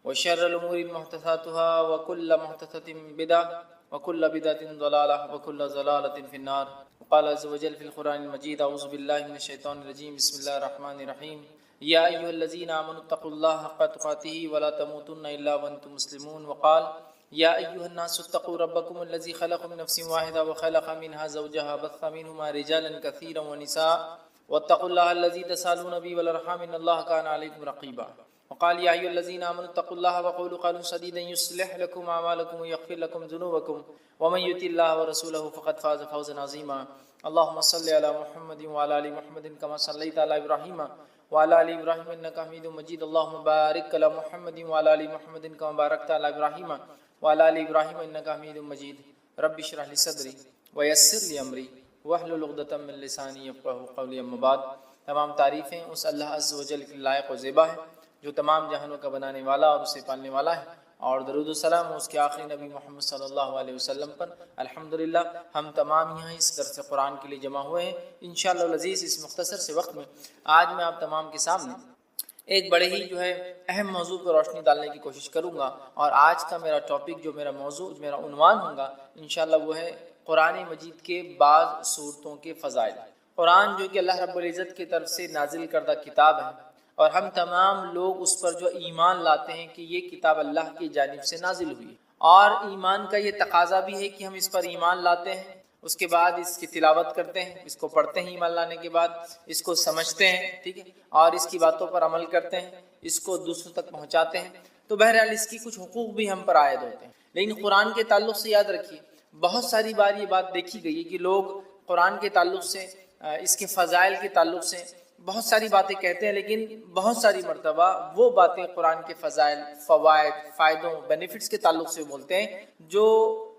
وشر الأمور محدثاتها وكل محدثة بدعة وكل بدعة ضلالة وكل ضلالة في النار. وقال عز وجل في القرآن المجيد: أعوذ بالله من الشيطان الرجيم، بسم الله الرحمن الرحيم. يا أيها الذين آمنوا اتقوا الله حق تقاته ولا تموتن إلا وأنتم مسلمون. وقال: يا أيها الناس اتقوا ربكم الذي خلق من نفس واحدة وخلق منها زوجها بث منهما رجالا كثيرا ونساء واتقوا الله الذي تسالون به والأرحام إن الله كان عليكم رقيبا. وقال: يا أيها الذين آمنوا اتقوا الله وقولوا قولا سديدا يصلح لكم أعمالكم ويغفر لكم ذنوبكم ومن يطع الله ورسوله فقد فاز فوزا عظيما. اللهم صل على محمد وعلى آل محمد كما صليت على إبراهيم وعلى آل إبراهيم إنك حميد مجيد. اللهم بارك على محمد وعلى آل محمد كما باركت على إبراهيم وعلى آل إبراهيم إنك حميد مجيد. رب اشرح لي صدري ويسر لي أمري واحلل عقدة من لساني يفقهوا قولي. أما بعد، تمام تعریفیں اس اللہ عز و جل کے لائق و زیبا ہے جو تمام جہانوں کا بنانے والا اور اسے پالنے والا ہے، اور درود و سلام اس کے آخری نبی محمد صلی اللہ علیہ وسلم پر. الحمدللہ ہم تمام یہاں اس درس قرآن کے لیے جمع ہوئے ہیں. انشاءاللہ العزیز اس مختصر سے وقت میں آج میں آپ تمام کے سامنے ایک بڑے ہی اہم موضوع پر روشنی ڈالنے کی کوشش کروں گا، اور آج کا میرا ٹاپک جو میرا موضوع میرا عنوان ہوگا انشاءاللہ وہ ہے قرآن مجید کے بعض صورتوں کے فضائل. قرآن جو کہ اللہ رب العزت کی طرف سے نازل کردہ کتاب ہے، اور ہم تمام لوگ اس پر جو ایمان لاتے ہیں کہ یہ کتاب اللہ کی جانب سے نازل ہوئی، اور ایمان کا یہ تقاضا بھی ہے کہ ہم اس پر ایمان لاتے ہیں، اس کے بعد اس کی تلاوت کرتے ہیں، اس کو پڑھتے ہیں، ایمان لانے کے بعد اس کو سمجھتے ہیں، ٹھیک ہے، اور اس کی باتوں پر عمل کرتے ہیں، اس کو دوسروں تک پہنچاتے ہیں. تو بہرحال اس کی کچھ حقوق بھی ہم پر عائد ہوتے ہیں. لیکن قرآن کے تعلق سے یاد رکھیے، بہت ساری بار یہ بات دیکھی گئی ہے کہ لوگ قرآن کے تعلق سے، اس کے فضائل کے تعلق سے بہت ساری باتیں کہتے ہیں، لیکن بہت ساری مرتبہ وہ باتیں قرآن کے فضائل، فوائد، فائدوں، بینیفٹس کے تعلق سے بولتے ہیں جو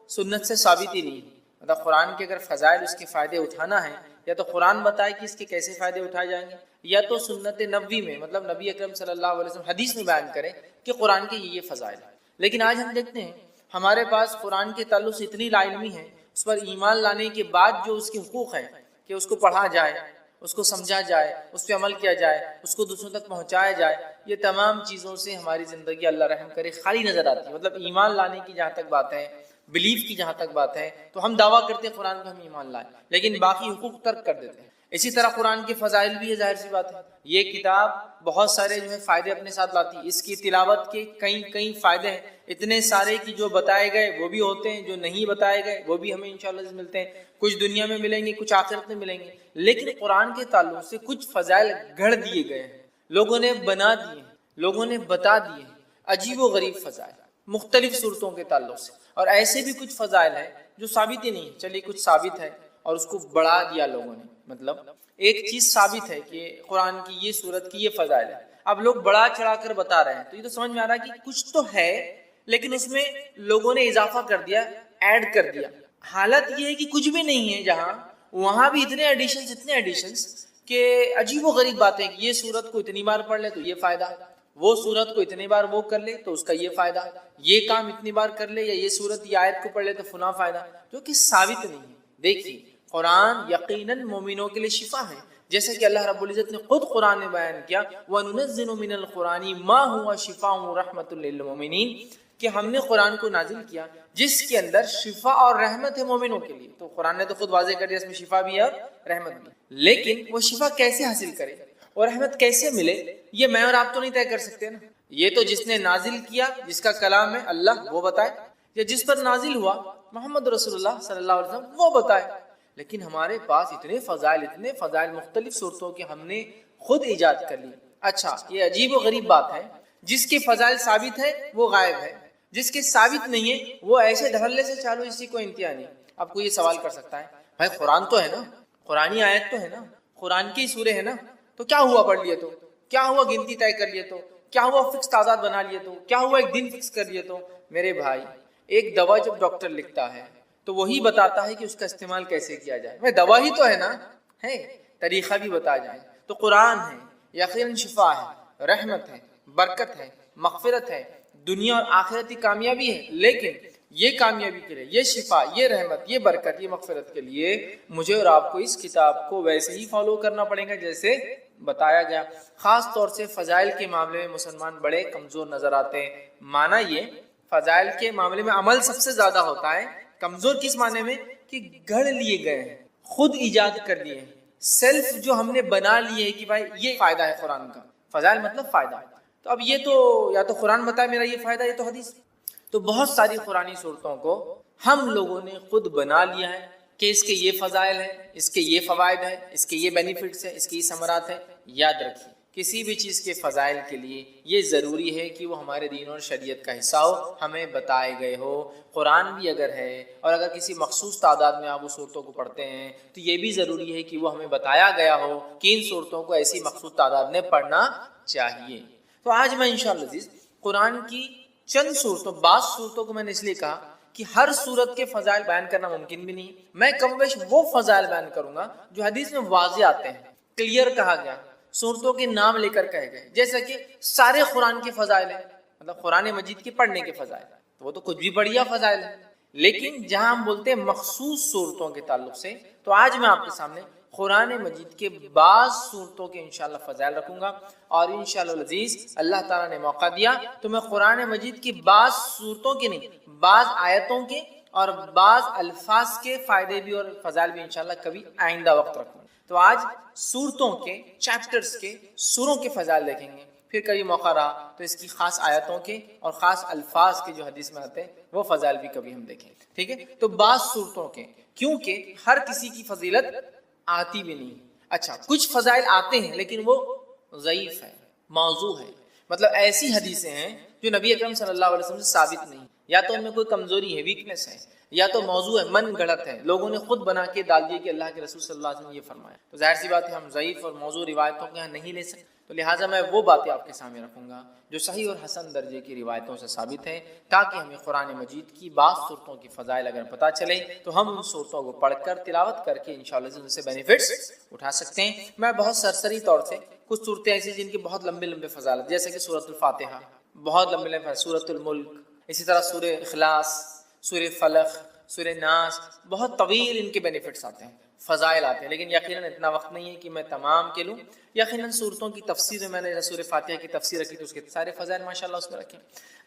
سنت سے ثابت ہی نہیں ہے. مطلب قرآن کے اگر فضائل، اس کے فائدے اٹھانا ہے، یا تو قرآن بتائے کہ اس کے کیسے فائدے اٹھائے جائیں گے، یا تو سنت نبوی میں، مطلب نبی اکرم صلی اللہ علیہ وسلم حدیث میں بیان کریں کہ قرآن کے یہ فضائل ہیں. لیکن آج ہم دیکھتے ہیں ہمارے پاس قرآن کے تعلق سے اتنی لا علمی ہے، اس پر ایمان لانے کے بعد جو اس کے حقوق ہیں کہ اس کو پڑھا جائے، اس کو سمجھا جائے، اس پہ عمل کیا جائے، اس کو دوسروں تک پہنچایا جائے، یہ تمام چیزوں سے ہماری زندگی اللہ رحم کرے خالی نظر آتی ہے. مطلب ایمان لانے کی جہاں تک بات ہے، بلیف کی جہاں تک بات ہے، تو ہم دعویٰ کرتے ہیں قرآن کو ہم ایمان لائیں، لیکن باقی حقوق ترک کر دیتے ہیں. اسی طرح قرآن کے فضائل بھی ہے، ظاہر سی بات ہے، یہ کتاب بہت سارے فائدے اپنے ساتھ لاتی ہے. اس کی تلاوت کے کئی فائدے ہیں، اتنے سارے کہ جو بتائے گئے وہ بھی ہوتے ہیں، جو نہیں بتائے گئے وہ بھی ہمیں انشاءاللہ ملتے ہیں. کچھ دنیا میں ملیں گے، کچھ آخرت میں ملیں گے. لیکن قرآن کے تعلق سے کچھ فضائل گھڑ دیے گئے ہیں، لوگوں نے بنا دیے، لوگوں نے بتا دیے، عجیب و غریب فضائل مختلف صورتوں کے تعلق سے. اور ایسے بھی کچھ فضائل ہیں جو ثابت ہی نہیں. چلیے کچھ ثابت ہے اور اس کو بڑھا دیا لوگوں نے. مطلب ایک چیز ثابت ہے کہ قرآن کی یہ صورت کی یہ فضائل ہے، اب لوگ بڑا چڑھا کر بتا رہے ہیں، تو یہ تو سمجھ میں آ رہا ہے کہ کچھ تو ہے، لیکن اس میں لوگوں نے اضافہ کر دیا، ایڈ کر دیا. حالت یہ ہے کہ کچھ بھی نہیں ہے جہاں، وہاں بھی اتنے ایڈیشنز کہ عجیب و غریب باتیں کہ یہ صورت کو اتنی بار پڑھ لے تو یہ فائدہ، وہ صورت کو اتنی بار وہ کر لے تو اس کا یہ فائدہ، یہ کام اتنی بار کر لے، یا یہ صورت یہ آیت کو پڑھ لے تو فلاں فائدہ، جو کہ ثابت نہیں ہے. دیکھیے قرآن یقیناً مومنوں کے لیے شفا ہے، جیسے کہ اللہ رب العزت نے خود قرآن میں بیان کیا وَنُنَزِّلُ مِنَ الْقُرْآنِ مَا هُوَ شِفَاءٌ وَرَحْمَةٌ لِّلْمُؤْمِنِينَ، کہ ہم نے قرآن کو نازل کیا جس کے اندر شفا اور رحمت ہے مومنوں کے لیے. تو قرآن نے تو خود واضح کر دیا اس میں شفا بھی ہے اور رحمت بھی. لیکن وہ شفا کیسے حاصل کرے اور رحمت کیسے ملے، یہ میں اور آپ تو نہیں طے کر سکتے نا. یہ تو جس نے نازل کیا، جس کا کلام ہے اللہ، وہ بتائے، یا جس پر نازل ہوا محمد رسول اللہ صلی اللہ علیہ وسلم وہ بتائے. لیکن ہمارے پاس اتنے فضائل مختلف صورتوں کے ہم نے خود ایجاد کر لی. اچھا یہ عجیب و غریب بات ہے، جس کے فضائل ثابت ہے وہ غائب ہے، جس کے ثابت نہیں ہے وہ ایسے دھڑلے سے چالو، اسی کو انتہا نہیں. اب کوئی یہ سوال کر سکتا ہے بھائی قرآن تو ہے نا، قرآنی آیت تو ہے نا، قرآن کی سورے ہے نا، تو کیا ہوا پڑھ لیے تو، کیا ہوا گنتی طے کر لیے تو، کیا ہوا فکس تعداد بنا لیے تو، کیا ہوا ایک دن فکس کر لیے تو. میرے بھائی ایک دوا جب ڈاکٹر لکھتا ہے تو وہی بتاتا ہے کہ اس کا استعمال کیسے کیا جائے. میں دوا ہی تو ہے نا، ہے طریقہ بھی بتا جائے. تو قرآن ہے یقیناً شفا ہے، رحمت ہے، برکت ہے، مغفرت ہے، دنیا اور آخرتی کامیابی ہے. لیکن یہ کامیابی کے لیے، یہ شفا، یہ رحمت، یہ برکت، یہ مغفرت کے لیے مجھے اور آپ کو اس کتاب کو ویسے ہی فالو کرنا پڑے گا جیسے بتایا گیا. خاص طور سے فضائل کے معاملے میں مسلمان بڑے کمزور نظر آتے ہیں. معنی یہ فضائل کے معاملے میں عمل سب سے زیادہ ہوتا ہے. کمزور کس معنی میں کہ گھڑ لیے گئے ہیں, خود ایجاد کر لیے ہیں, سیلف جو ہم نے بنا لیے ہے کہ بھائی یہ فائدہ ہے قرآن کا. فضائل مطلب فائدہ. تو اب یہ تو یا تو قرآن بتائے میرا یہ فائدہ, یہ تو حدیث. تو بہت ساری قرآنی صورتوں کو ہم لوگوں نے خود بنا لیا ہے کہ اس کے یہ فضائل ہیں, اس کے یہ فوائد ہیں, اس کے یہ بینیفٹس ہیں, اس کے یہ ثمرات ہیں. یاد رکھیے کسی بھی چیز کے فضائل کے لیے یہ ضروری ہے کہ وہ ہمارے دین اور شریعت کا حصہ ہو, ہمیں بتائے گئے ہو. قرآن بھی اگر ہے اور اگر کسی مخصوص تعداد میں آپ اس صورتوں کو پڑھتے ہیں تو یہ بھی ضروری ہے کہ وہ ہمیں بتایا گیا ہو کہ ان صورتوں کو ایسی مخصوص تعداد میں پڑھنا چاہیے. تو آج میں انشاءاللہ عزیز قرآن کی چند صورتوں, بعض صورتوں کو میں نے اس لیے کہا کہ ہر صورت کے فضائل بیان کرنا ممکن بھی نہیں. میں کم بیش وہ فضائل بیان کروں گا جو حدیث میں واضح آتے ہیں, کلیئر کہا گیا, صورتوں کے نام لے کر کہے گئے. جیسا کہ سارے قرآن کے فضائل ہیں, مطلب قرآن مجید کے پڑھنے کے فضائل, تو وہ تو کچھ بھی بڑھیا فضائل ہیں. لیکن جہاں ہم بولتے ہیں مخصوص صورتوں کے تعلق سے, تو آج میں آپ کے سامنے قرآن مجید کے بعض صورتوں کے انشاءاللہ فضائل رکھوں گا. اور انشاءاللہ العزیز اللہ تعالیٰ نے موقع دیا تو میں قرآن مجید کی بعض صورتوں کے نہیں, بعض آیتوں کے اور بعض الفاظ کے فائدے بھی اور فضائل بھی انشاءاللہ کبھی آئندہ وقت رکھوں. تو آج صورتوں کے, چیپٹرز کے, سوروں کے فضائل دیکھیں گے. پھر کبھی موقع رہا تو اس کی خاص آیتوں کے اور خاص الفاظ کے جو حدیث میں آتے ہیں وہ فضائل بھی کبھی ہم دیکھیں. ٹھیک ہے, تو بعض صورتوں کے, کیونکہ ہر کسی کی فضیلت آتی بھی نہیں. اچھا, کچھ فضائل آتے ہیں لیکن وہ ضعیف ہے, موضوع ہے, مطلب ایسی حدیثیں ہیں جو نبی اکرم صلی اللہ علیہ وسلم سے ثابت نہیں, یا تو ان میں کوئی کمزوری ہے, ویکنس ہے, یا تو موضوع ہے, من گھڑت ہے, لوگوں نے خود بنا کے ڈال دیے کہ اللہ کے رسول صلی اللہ علیہ وسلم نے یہ فرمایا. تو ظاہر سی بات ہے ہم ضعیف اور موضوع روایتوں کو یہاں نہیں لے سکتے. تو لہٰذا میں وہ باتیں آپ کے سامنے رکھوں گا جو صحیح اور حسن درجے کی روایتوں سے ثابت ہیں, تاکہ ہمیں قرآن مجید کی بعض صورتوں کی فضائل اگر پتہ چلے تو ہم ان صورتوں کو پڑھ کر تلاوت کر کے انشاءاللہ ان سے بینیفٹس اٹھا سکتے ہیں. میں بہت سرسری طور سے کچھ صورتیں ایسی جن کی بہت لمبے لمبے فضائل, جیسے کہ سورۃ الفاتحہ بہت لمبے لمبے, سورۃ الملک, اسی طرح سورہ اخلاص, سورہ فلق, سورہ ناس, بہت طویل ان کے بینیفٹس آتے ہیں, فضائل آتے ہیں. لیکن یقیناً اتنا وقت نہیں ہے کہ میں تمام کے لوں. یقیناً صورتوں کی تفسیر میں نے سورہ فاتحہ کی تفسیر رکھی تو اس کے سارے فضائل ماشاءاللہ اس میں رکھے.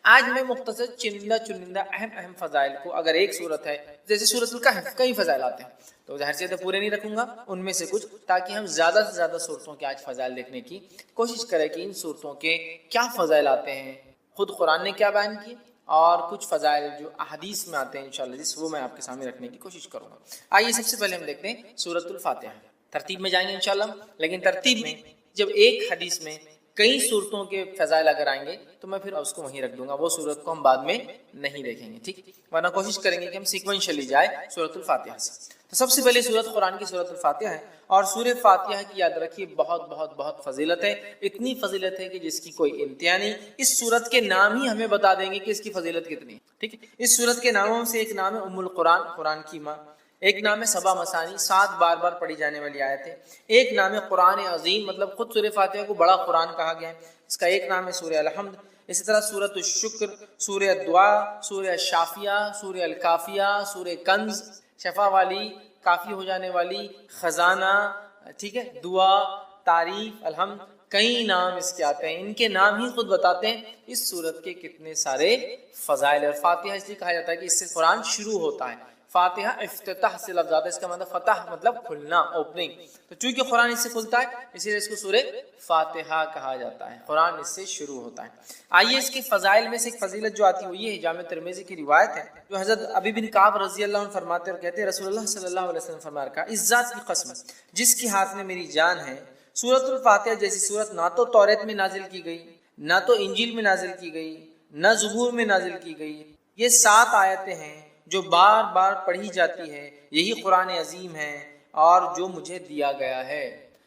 آج میں مختصر چنندہ اہم فضائل کو, اگر ایک صورت ہے جیسے سورۃ الکہف کئی فضائل آتے ہیں تو ظاہر سے پورے نہیں رکھوں گا, ان میں سے کچھ, تاکہ ہم زیادہ سے زیادہ صورتوں کے آج فضائل دیکھنے کی کوشش کریں کہ ان صورتوں کے کیا فضائل آتے ہیں, خود قرآن نے کیا بیان کیے, اور کچھ فضائل جو احادیث میں آتے ہیں انشاءاللہ وہ میں آپ کے سامنے رکھنے کی کوشش کروں گا. آئیے سب سے پہلے ہم دیکھتے ہیں سورۃ الفاتحہ. ترتیب میں جائیں گے انشاءاللہ, لیکن ترتیب میں جب ایک حدیث میں کئی صورتوں کے فضائل اگر آئیں گے تو میں پھر اس کو وہیں رکھ دوں گا, وہ صورت کو ہم بعد میں نہیں دیکھیں گے. ٹھیک, ورنہ کوشش کریں گے کہ ہم سیکوینشلی جائے سورۃ الفاتحہ سے. تو سب سے پہلے سورت قرآن کی سورۃ الفاتحہ ہے, اور سورہ فاتحہ کی یاد رکھیے بہت بہت بہت فضیلت ہے. اتنی فضیلت ہے کہ جس کی کوئی انتہا نہیں. اس سورت کے نام ہی ہمیں بتا دیں گے کہ اس کی فضیلت کتنی ہے. ٹھیک ہے, اس سورت کے ناموں سے ایک نام ہے ام القرآن, قرآن کی ماں. ایک نام ہے سبا مثانی, 7 بار بار پڑھی جانے والی آیت ہے. ایک نام ہے قرآن عظیم, مطلب خود سورہ فاتحہ کو بڑا قرآن کہا گیا ہے. اس کا ایک نام ہے سورہ الحمد. اسی طرح سورۃ الشکر, سورہ الدعاء, سورہ شافیہ, سورہ الکافیہ, سورہ کنز, شفا والی, کافی ہو جانے والی, خزانہ, ٹھیک ہے, دعا, تعریف, الحمد, کئی نام اس کے آتے ہیں. ان کے نام ہی خود بتاتے ہیں اس سورت کے کتنے سارے فضائل. اور فاتحہ اس لیے کہا جاتا ہے کہ اس سے قرآن شروع ہوتا ہے. فاتحہ افتتاح سے لفظ آتا ہے, اس کا مطلب فتح مطلب کھلنا, اوپننگ. تو چونکہ قرآن اس سے کھلتا ہے اسی لیے اس کو سورہ فاتحہ کہا جاتا ہے, قرآن اس سے شروع ہوتا ہے. آئیے اس کے فضائل میں سے ایک فضیلت جو آتی ہے وہ یہ ہے, جامع ترمذی کی روایت ہے جو حضرت ابی بن کعب رضی اللہ عنہ فرماتے اور کہتے ہیں رسول اللہ صلی اللہ علیہ وسلم فرمایا کہ اس ذات کی قسم جس کے ہاتھ میں میری جان ہے, سورۃ الفاتحہ جیسی سورت نہ تو توریت میں نازل کی گئی, نہ تو انجیل میں نازل کی گئی, نہ زبور میں نازل کی گئی. یہ 7 آیتیں ہیں جو بار بار پڑھی جاتی ہے, یہی قرآن عظیم ہے اور جو مجھے دیا گیا ہے.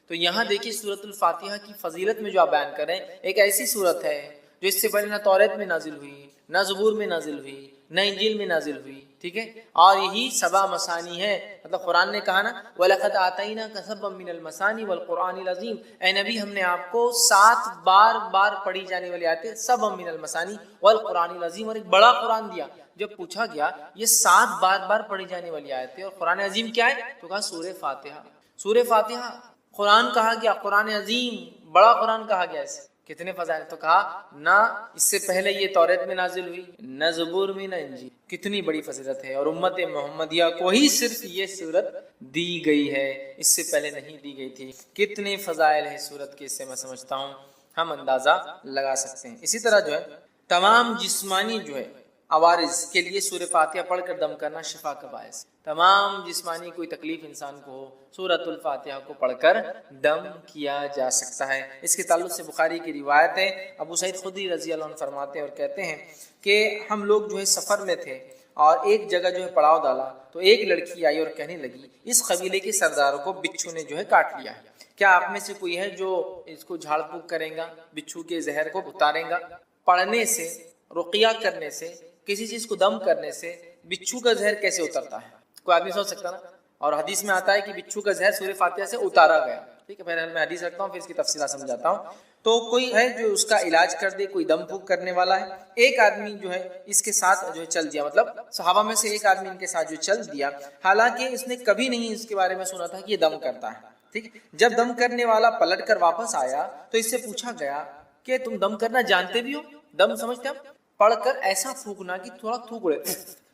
تو یہاں دیکھیے سورۃ الفاتحہ کی فضیلت میں جو آپ بیان کریں, ایک ایسی سورت ہے جو اس سے پہلے نہ توریت میں نازل ہوئی, نہ زبور میں نازل ہوئی, نہ انجیل میں نازل ہوئی. ٹھیک ہے, اور یہی سبا مثانی ہے, مطلب قرآن نے کہا نا وَلَقَدْ آتَيْنَاكَ سَبْعًا مِّنَ الْمَثَانِي وَالْقُرْآنِ الْعَظِيمِ, اے نبی ہم نے آپ کو 7 بار بار پڑھی جانے والی آیتیں, سَبْعًا مِّنَ الْمَثَانِي وَالْقُرْآنِ الْعَظِيمِ, اور ایک بڑا قرآن دیا. جب پوچھا گیا یہ 7 بار بار پڑھی جانے والی آیتیں اور قرآن عظیم کیا ہے, تو کہا سورہ فاتحہ. سورہ فاتحہ قرآن کہا گیا، قرآن عظیم، بڑا قرآن کہا گیا اسے، کتنے فضائل، تو کہا نہ اس سے پہلے یہ توریت میں نازل ہوئی، نہ زبور میں، نہ انجیل، کتنی بڑی فضیلت ہے، اور امت محمدیہ کو ہی صرف یہ سورت دی گئی ہے، اس سے پہلے نہیں دی گئی تھی۔ کتنے فضائل ہیں سورت کے، اس سے میں سمجھتا ہوں ہم اندازہ لگا سکتے ہیں۔ اسی طرح جو ہے تمام جسمانی جو ہے عوارض کے لیے سورہ فاتحہ پڑھ کر دم کرنا شفا کا باعث، تمام جسمانی کوئی تکلیف انسان کو ہو سورۃ الفاتحہ کو پڑھ کر دم کیا جا سکتا ہے۔ اس کے تعلق سے بخاری کی روایت ہے، ابو سعید خدری رضی اللہ عنہ فرماتے ہیں اور کہتے ہیں کہ ہم لوگ جو ہے سفر میں تھے اور ایک جگہ جو ہے پڑاؤ ڈالا تو ایک لڑکی آئی اور کہنے لگی اس قبیلے کے سرداروں کو بچھو نے جو ہے کاٹ لیا ہے، کیا آپ میں سے کوئی ہے جو اس کو جھاڑ پھونک کرے گا، بچھو کے زہر کو اتارے گا؟ پڑھنے سے، رقیہ کرنے سے، کسی چیز کو دم کرنے سے بچھو کا زہر کیسے اترتا ہے؟ کوئی آدمی سوچ سکتا نا؟ اور حدیث میں آتا ہے کہ بچھو کا زہر سورہ فاتحہ سے اتارا گیا، ٹھیک ہے، پہلے میں حدیث رکھتا ہوں پھر اس کی تفصیلات سمجھاتا ہوں۔ تو کوئی ہے جو اس کا علاج کر دے، کوئی دم پھونک کرنے والا ہے، ایک آدمی جو ہے اس کے ساتھ جو ہے چل دیا، مطلب صحابہ میں سے ایک آدمی ان کے ساتھ جو چل دیا، حالانکہ اس نے کبھی نہیں اس کے بارے میں سنا تھا کہ یہ دم کرتا ہے، ٹھیک ہے۔ جب دم کرنے والا پلٹ کر واپس آیا تو اس سے پوچھا گیا کہ تم دم کرنا جانتے بھی ہو؟ دم سمجھتے ہیں؟ پڑھ کر ایسا پھونکنا کہ تھوڑا تھوک اڑے،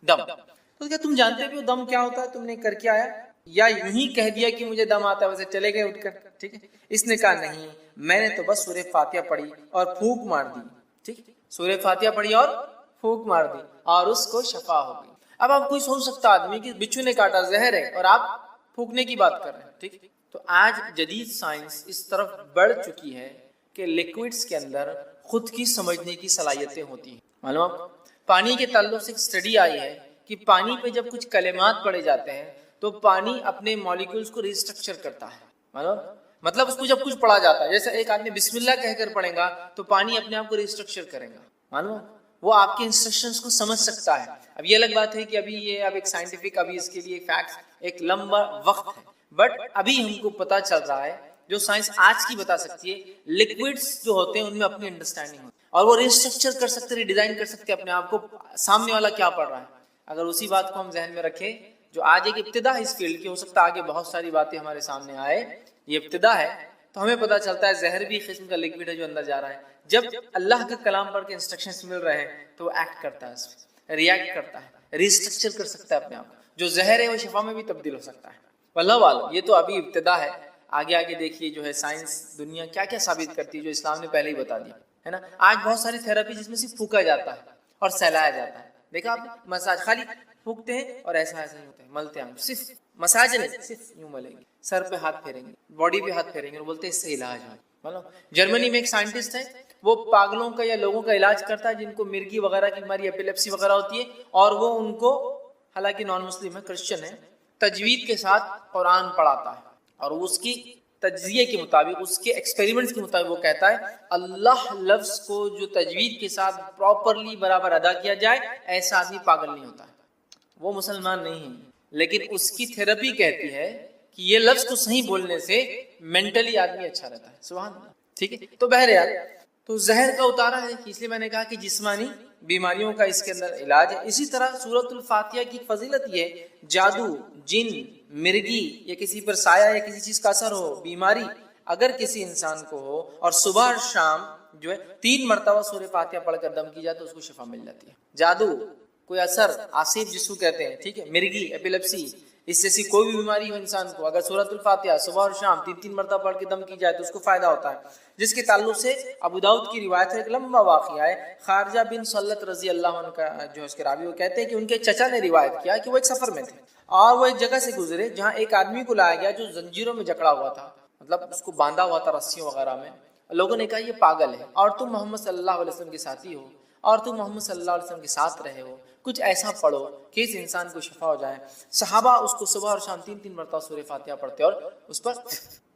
دم، تو کیا تم جانتے بھی ہو دم کیا ہوتا ہے؟ تم نے کر کے آیا یا یوں ہی کہہ دیا کہ مجھے دم آتا ہے ویسے چلے گئے اٹھ کر؟ ٹھیک ہے، اس نے کہا نہیں، میں نے تو بس سورہ فاتحہ پڑھی اور پھونک مار دی، ٹھیک، سورہ فاتحہ پڑھی اور پھونک مار دی اور اس کو شفا ہو گئی۔ اب آپ کوئی سوچ سکتا آدمی کہ بچھو نے کاٹا، زہر ہے، اور آپ پھونکنے کی بات کر رہے ہیں، ٹھیک۔ تو آج جدید سائنس اس طرف بڑھ چکی ہے کہ لیکوڈز کے اندر خود کی سمجھنے کی صلاحیتیں ہوتی ہیں، معلوم؟ پانی کے تعلق سے ایک اسٹڈی آئی ہے کہ پانی پہ جب کچھ کلمات پڑھے جاتے ہیں تو پانی اپنے مالیکولز کو ریسٹرکچر کرتا ہے، معلوم؟ مطلب اس کو جب کچھ پڑھا جاتا ہے، جیسے ایک آدمی بسم اللہ کہہ کر پڑھے گا تو پانی اپنے آپ کو ریسٹرکچر کرے گا، معلوم؟ وہ آپ کے انسٹرکشنز کو سمجھ سکتا ہے۔ اب یہ الگ بات ہے کہ ابھی یہ اب ایک سائنٹیفک، ابھی اس کے لیے فیکٹس ایک لمبا وقت ہے، بٹ ابھی ہم کو پتا چل رہا ہے جو سائنس آج کی بتا سکتی ہے، لکوڈز جو ہوتے ہیں ان میں اپنی انڈرسٹینڈنگ ہوتی ہے اور وہ ریسٹرکچر کر سکتے، ریڈیزائن کر سکتے اپنے آپ کو، سامنے والا کیا پڑھ رہا ہے۔ اگر اسی بات کو ہم ذہن میں رکھیں، جو آج ایک ابتدا ہے اس فیلڈ کی، ہو سکتا ہے آگے بہت ساری باتیں ہمارے سامنے آئے، یہ ابتدا ہے، تو ہمیں پتا چلتا ہے زہر بھی قسم کا لکوڈ ہے جو اندر جا رہا ہے۔ جب اللہ کا کلام پڑھ کے انسٹرکشنز مل رہے ہیں تو وہ ایکٹ کرتا ہے، اس میں ریئیکٹ کرتا ہے، ریسٹرکچر کر سکتا ہے اپنے آپ، جو زہر ہے وہ شفا میں بھی تبدیل ہو سکتا ہے۔ واللہ عالم، یہ تو ابھی ابتدا ہے، آگے آگے دیکھیے جو ہے سائنس دنیا کیا کیا ثابت کرتی ہے جو اسلام نے پہلے ہی بتا دیا ہے نا۔ آج بہت ساری تھراپی جس میں صرف پھونکا جاتا ہے اور سہلایا جاتا ہے، دیکھا آپ نے؟ مساج خالی پھونکتے ہیں اور ایسا ایسا ہی ہوتا ہے، ملتے ہیں، صرف مساج نہیں، صرف یوں ملیں گے، سر پہ ہاتھ پھیریں گے، باڈی پہ ہاتھ پھیریں گے اور بولتے ہیں اس سے علاج ہے، مطلب جرمنی میں ایک سائنٹسٹ ہے، وہ پاگلوں کا یا لوگوں کا علاج کرتا ہے جن کو مرگی وغیرہ کی بیماری، ایپیلیپسی وغیرہ ہوتی ہے، اور وہ ان کو، حالانکہ نان مسلم ہے، کرسچن ہے، تجوید کے ساتھ قرآن پڑھاتا ہے اور اس کی تجزیے کے مطابق، اس کے ایکسپیریمنٹس کے مطابق وہ کہتا ہے اللہ لفظ کو جو تجوید کے ساتھ پراپرلی برابر ادا کیا جائے ایسا آدمی پاگل نہیں ہوتا ہے، وہ مسلمان نہیں ہے، لیکن اس کی تھراپی کہتی ہے کہ یہ لفظ کو صحیح بولنے سے مینٹلی آدمی اچھا رہتا ہے، سبحان اللہ، ٹھیک ہے۔ تو بہرحال تو زہر کا اتارا ہے، اس لیے میں نے کہا کہ جسمانی بیماریوں کا اس کے اندر علاج ہے۔ اسی طرح سورۃ الفاتحہ کی فضیلت یہ، جادو، جن، مرگی یا کسی پر سایہ یا کسی چیز کا اثر ہو، بیماری اگر کسی انسان کو ہو اور صبح اور شام جو ہے 3 مرتبہ سورہ فاتحہ پڑھ کر دم کی جائے تو اس کو شفا مل جاتی ہے۔ جادو، کوئی اثر، آصف جس کو کہتے ہیں، ٹھیک ہے، مرگی، ایپیلیپسی، اس جیسی کوئی بھی بیماری ہو انسان کو، اگر سورۃ الفاتحہ صبح اور شام 3 مرتبہ پڑھ کے دم کی جائے تو اس کو فائدہ ہوتا ہے۔ جس کے تعلق سے ابو داؤد کی روایت ہے، ایک لمبا واقعہ ہے، خارجہ بن سلت رضی اللہ عنہ کا جو اس کے راوی، وہ کہتے ہیں کہ ان کے چچا نے روایت کیا کہ وہ ایک سفر میں تھے اور وہ ایک جگہ سے گزرے جہاں ایک آدمی کو لایا گیا جو زنجیروں میں جکڑا ہوا تھا، مطلب اس کو باندھا ہوا تھا رسیوں وغیرہ میں۔ لوگوں نے کہا یہ پاگل ہے اور تم محمد صلی اللہ علیہ وسلم کے ساتھی ہو اور تم محمد صلی اللہ علیہ وسلم کے ساتھ رہے ہو، کچھ ایسا پڑھو کہ اس انسان کو شفا ہو جائے۔ صحابہ اس کو صبح اور شام 3 مرتبہ سورہ فاتحہ پڑھتے اور اس پر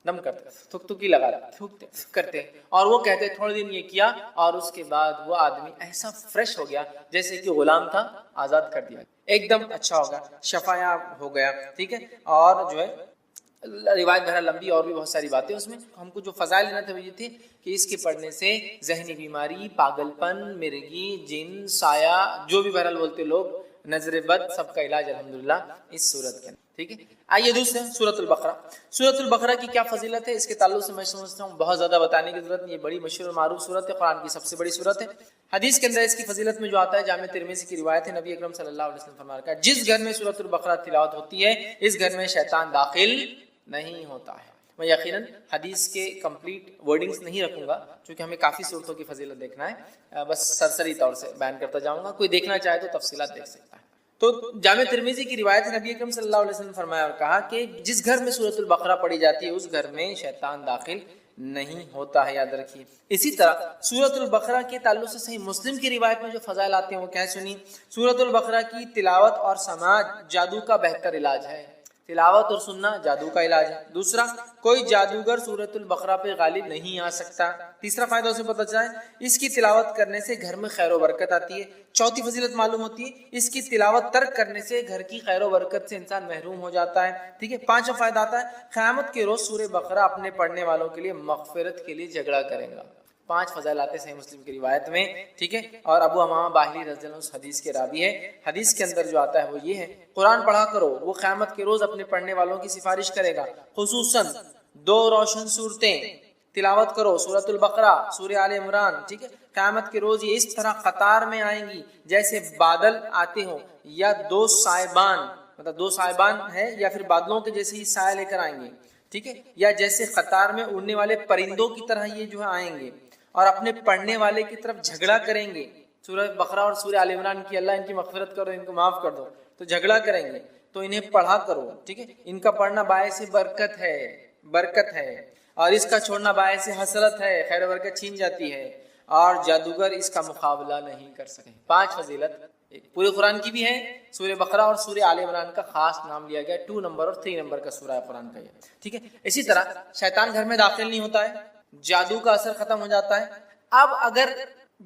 دم کرتے، تھک تھکی لگا تھوکتے کرتے، اور وہ کہتے تھوڑے دن یہ کیا اور اس کے بعد وہ آدمی ایسا فریش ہو گیا جیسے کہ غلام تھا، آزاد کر دیا، ایک دم اچھا ہو گیا، شفایاب ہو گیا، ٹھیک ہے۔ اور جو ہے روایت بہرحال لمبی، اور بھی بہت ساری باتیں اس میں، ہم کو جو فضائل لینا تھے وہ یہ تھے کہ اس کے پڑھنے سے ذہنی بیماری، پاگل پن، مرگی، جن، سایہ، جو بھی بہرحال بولتے لوگ، نظر بد سب کا علاج الحمدللہ اس صورت کے اندر. ٹھیک ہے. آئیے دوسرے سورۃ البقرہ. سورۃ البقرہ کی کیا فضیلت ہے اس کے تعلق سے میں سمجھتا ہوں بہت زیادہ بتانے کی ضرورت نہیں. یہ بڑی مشہور اور معروف سورت ہے، قرآن کی سب سے بڑی سورت ہے. حدیث کے اندر اس کی فضیلت میں جو آتا ہے جامع ترمذی کی روایت ہے، نبی اکرم صلی اللہ علیہ وسلم فرمایا کہ جس گھر میں سورۃ البقرہ تلاوت ہوتی ہے اس گھر میں شیطان داخل نہیں ہوتا ہے. میں یقیناً حدیث کے کمپلیٹ ورڈنگز نہیں رکھوں گا کیونکہ ہمیں کافی صورتوں کی فضیلت دیکھنا ہے، بس سرسری طور سے بیان کرتا جاؤں گا. کوئی دیکھنا چاہے تو تفصیلات دیکھ سکتا ہے. تو جامع ترمذی کی روایت نبی اکرم صلی اللہ علیہ وسلم فرمایا اور کہا کہ جس گھر میں سورۃ البقرہ پڑھی جاتی ہے اس گھر میں شیطان داخل نہیں ہوتا ہے، یاد رکھیے. اسی طرح سورۃ البقرہ کے تعلق سے صحیح مسلم کی روایت میں جو فضائل آتے ہیں وہ کیا سنی. سورۃ البقرہ کی تلاوت اور سماعت جادو کا بہتر علاج ہے. تلاوت اور سننا جادو کا علاج ہے. دوسرا، کوئی جادوگر سورۃ البقرہ پہ غالب نہیں آ سکتا. تیسرا فائدہ اسے پتہ چلا ہے اس کی تلاوت کرنے سے گھر میں خیر و برکت آتی ہے. چوتھی فضیلت معلوم ہوتی ہے اس کی تلاوت ترک کرنے سے گھر کی خیر و برکت سے انسان محروم ہو جاتا ہے. ٹھیک ہے. پانچواں فائدہ آتا ہے قیامت کے روز سورہ بقرہ اپنے پڑھنے والوں کے لیے مغفرت کے لیے جھگڑا کرے گا. 5 فضائل آتے ہیں صحیح مسلم کی روایت میں. ٹھیک ہے. اور ابو امامہ باہلی رضی اللہ عنہ اس حدیث کے راوی ہے. حدیث کے اندر جو آتا ہے وہ یہ ہے قرآن پڑھا کرو، وہ قیامت کے روز اپنے پڑھنے والوں کی سفارش کرے گا. خصوصاً 2 روشن صورتیں تلاوت کرو، سورۃ البقرہ، سورہ آل عمران. ٹھیک ہے. قیامت کے روز یہ اس طرح قطار میں آئیں گی جیسے بادل آتے ہوں، یا 2 سائبان، مطلب 2 سائبان ہے یا پھر بادلوں کے جیسے ہی سایہ لے کر آئیں گے. ٹھیک ہے. یا جیسے قطار میں اڑنے والے پرندوں کی طرح یہ جو ہے آئیں گے اور اپنے پڑھنے والے کی طرف جھگڑا کریں گے. سورہ بقرہ اور سورہ آل عمران کی اللہ ان کی مغفرت کرو، ان کو معاف کر دو، تو جھگڑا کریں گے تو انہیں پڑھا کرو. ٹھیک ہے. ان کا پڑھنا باعث برکت ہے، برکت ہے، اور اس کا چھوڑنا باعث حسرت ہے، خیر و برکت چھین جاتی ہے، اور جادوگر اس کا مقابلہ نہیں کر سکتے. 5 فضیلت پورے قرآن کی بھی ہے. سورہ بقرہ اور سورہ آل عمران کا خاص نام لیا گیا، 2 نمبر اور 3 نمبر کا سورہ ہے قرآن کا یہ. ٹھیک ہے. اسی طرح شیطان گھر میں داخل نہیں ہوتا ہے، جادو کا اثر ختم ہو جاتا ہے. اب اگر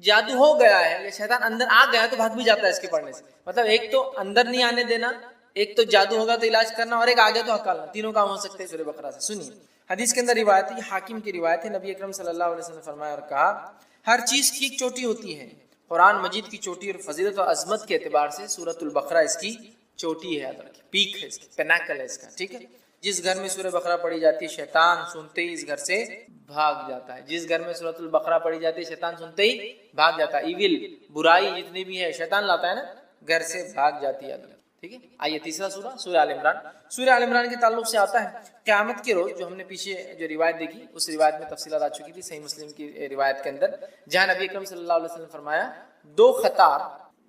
جادو ہو گیا ہے یا شیطان اندر آ گیا تو بھاگ بھی جاتا ہے اس کے پڑھنے سے. مطلب ایک تو اندر نہیں آنے دینا، ایک تو جادو ہوگا تو علاج کرنا، اور ایک آگے تو ہکالنا. تینوں کام ہو سکتے ہیں سورہ بقرہ سے. سنیے حدیث کے اندر روایت ہے، حاکم کی روایت ہے، نبی اکرم صلی اللہ علیہ وسلم نے فرمایا اور کہا ہر چیز کی ایک چوٹی ہوتی ہے. قرآن مجید کی چوٹی اور فضیلت اور عظمت کے اعتبار سے سورۃ البقرہ اس کی چوٹی ہے، یاد رکھیں، پیک ہے اس کی، پینیکل ہے اس کا. ٹھیک ہے. جس گھر میں سورہ بقرہ پڑھی جاتی ہے شیطان سنتے ہی اس گھر سے بھاگ جاتا ہے. جس گھر میں سورۃ البقرہ پڑھی جاتی ہے شیطان سنتے ہی بھاگ جاتا ہے. ایول، برائی جتنی بھی ہے شیطان لاتا ہے نا، گھر سے بھاگ جاتی ہے. ٹھیک ہے. آئیے تیسرا سورہ، سورہ آل عمران. سورہ آل عمران کے تعلق سے آتا ہے قیامت کے روز، جو ہم نے پیچھے جو روایت دیکھی اس روایت میں تفصیلات آ چکی تھی صحیح مسلم کی روایت کے اندر، جہاں نبی اکرم صلی اللہ علیہ وسلم نے فرمایا 2 قطار،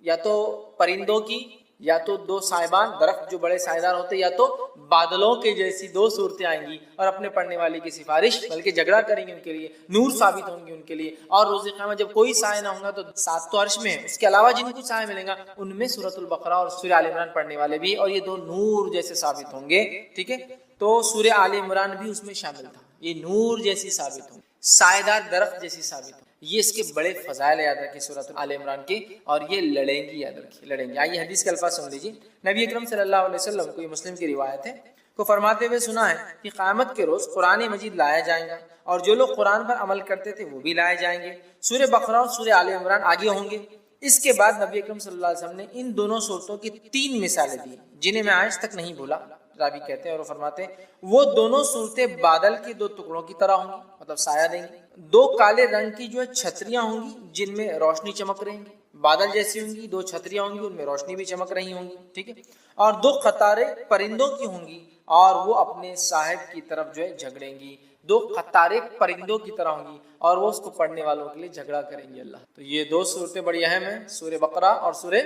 یا تو پرندوں کی، یا تو 2 سائبان، درخت جو بڑے سائیدار ہوتے، یا تو بادلوں کے جیسی 2 صورتیں آئیں گی اور اپنے پڑھنے والے کی سفارش، بلکہ جھگڑا کریں گے ان کے لیے، نور ثابت ہوں گے ان کے لیے. اور روز قیامت جب کوئی سایہ نہ ہوگا تو 7 تو عرش میں ہے، اس کے علاوہ جن کو سایہ ملے گا ان میں سورۃ البقرہ اور سورہ آل عمران پڑھنے والے بھی، اور یہ 2 نور جیسے ثابت ہوں گے. ٹھیک ہے. تو سورہ آل عمران بھی اس میں شامل تھا. یہ نور جیسی ثابت ہوں، سایہ دار درخت جیسی ثابت ہوں. یہ اس کے بڑے فضائل یاد رکھیں سورۃ آل عمران کے، اور یہ لڑیں گی، یاد رکھیں لڑیں گی. آئیے حدیث کے الفاظ سن لیجیے. نبی اکرم صلی اللہ علیہ وسلم کو، یہ مسلم کی روایت ہے، کو فرماتے ہوئے سنا ہے کہ قیامت کے روز قرآن مجید لایا جائیں گا، اور جو لوگ قرآن پر عمل کرتے تھے وہ بھی لائے جائیں گے. سورہ بقرہ اور سورہ آل عمران آگے ہوں گے. اس کے بعد نبی اکرم صلی اللہ علیہ وسلم نے ان دونوں صورتوں کی 3 مثالیں دی جنہیں میں آج تک نہیں بھولا. راوی کہتے ہیں اور وہ فرماتے ہیں وہ دونوں صورتیں بادل کے 2 ٹکڑوں کی طرح ہوں گی، مطلب سایہ دیں گی. 2 کالے رنگ کی جو ہے چھتریاں ہوں گی جن میں روشنی چمک رہی گی، بادل جیسی ہوں گی. 2 چھتریاں ہوں گی ان میں روشنی بھی چمک رہی ہوں گی. ٹھیک ہے. اور 2 قطاریں پرندوں کی ہوں گی اور وہ اپنے صاحب کی طرف جو ہے جھگڑیں گی. 2 قطاریں پرندوں کی طرح ہوں گی اور وہ اس کو پڑھنے والوں کے لیے جھگڑا کریں گے. اللہ. تو یہ 2 صورتیں بڑی اہم ہیں، سورہ بقرہ اور سورہ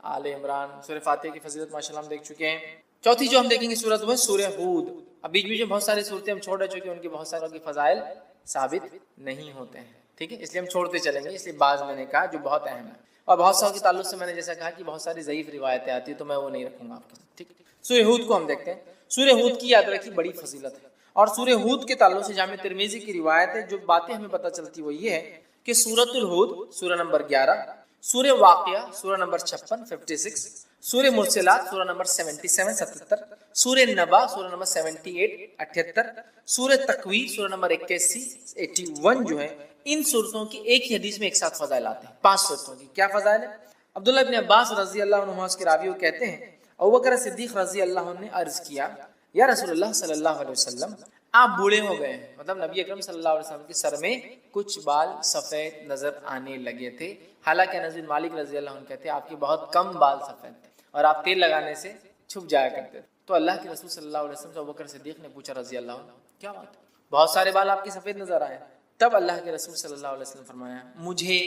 آل عمران. سورہ فاتحہ کی فضیلت ماشاءاللہ ہم دیکھ چکے ہیں. چوتھی جو ہم دیکھیں گے سورت وہ سورہ ہود. اب بیچ بیچ میں بہت ساری صورتیں ہم چھوڑ رہ چکے ہیں، ان کے بہت ساروں کی فضائل ثابت نہیں ہوتے ہیں. ٹھیک ہے. اس لیے ہم چھوڑتے چلیں گے، اس لیے بعض میں نے کہا جو بہت اہم ہے، اور بہت ساروں کے تعلق سے میں نے جیسا کہا کہ بہت ساری ضعیف روایتیں آتی ہیں تو میں وہ نہیں رکھوں گا آپ کے ساتھ. ٹھیک ہے. سورہ ہود کو ہم دیکھتے ہیں. سورہ ہود کی یاد رکھی بڑی فضیلت ہے، اور سورہ ہود کے تعلق سے جامع ترمذی کی روایت ہے. جو باتیں ہمیں پتہ چلتی وہ یہ ہے کہ سورۃ الہود سورہ نمبر 11، سورہ واقعہ سورہ نمبر 56 56، سورہ مرسلات سورہ نمبر 77 77، سورہ نبا سورہ نمبر 78 78، سورہ تکویر سورہ نمبر 81 81 جو ہے، ان صورتوں کی ایک ہی حدیث میں ایک ساتھ فضائل آتے ہیں. 5 صورتوں کی کیا فضائل ہے؟ عبداللہ ابن عباس رضی اللہ عنہ اس کے راوی کہتے ہیں ابوبکر صدیق رضی اللہ عنہ نے عرض کیا یا رسول اللہ صلی اللہ علیہ وسلم آپ بوڑھے ہو گئے ہیں، مطلب نبی اکرم صلی اللہ علیہ وسلم کے سر میں کچھ بال سفید نظر آنے لگے تھے، حالانکہ انس بن مالک رضی اللہ عنہ کہتے ہیں آپ کے بہت کم بال سفید تھے اور آپ تیل لگانے سے چھپ جایا کرتے تھے۔ تو اللہ کے رسول صلی اللہ علیہ وسلم سے ابوبکر صدیق نے پوچھا رضی اللہ عنہ کیا بات ہے، بہت سارے بال آپ کے سفید نظر آئے؟ تب اللہ کے رسول صلی اللہ علیہ وسلم فرمایا مجھے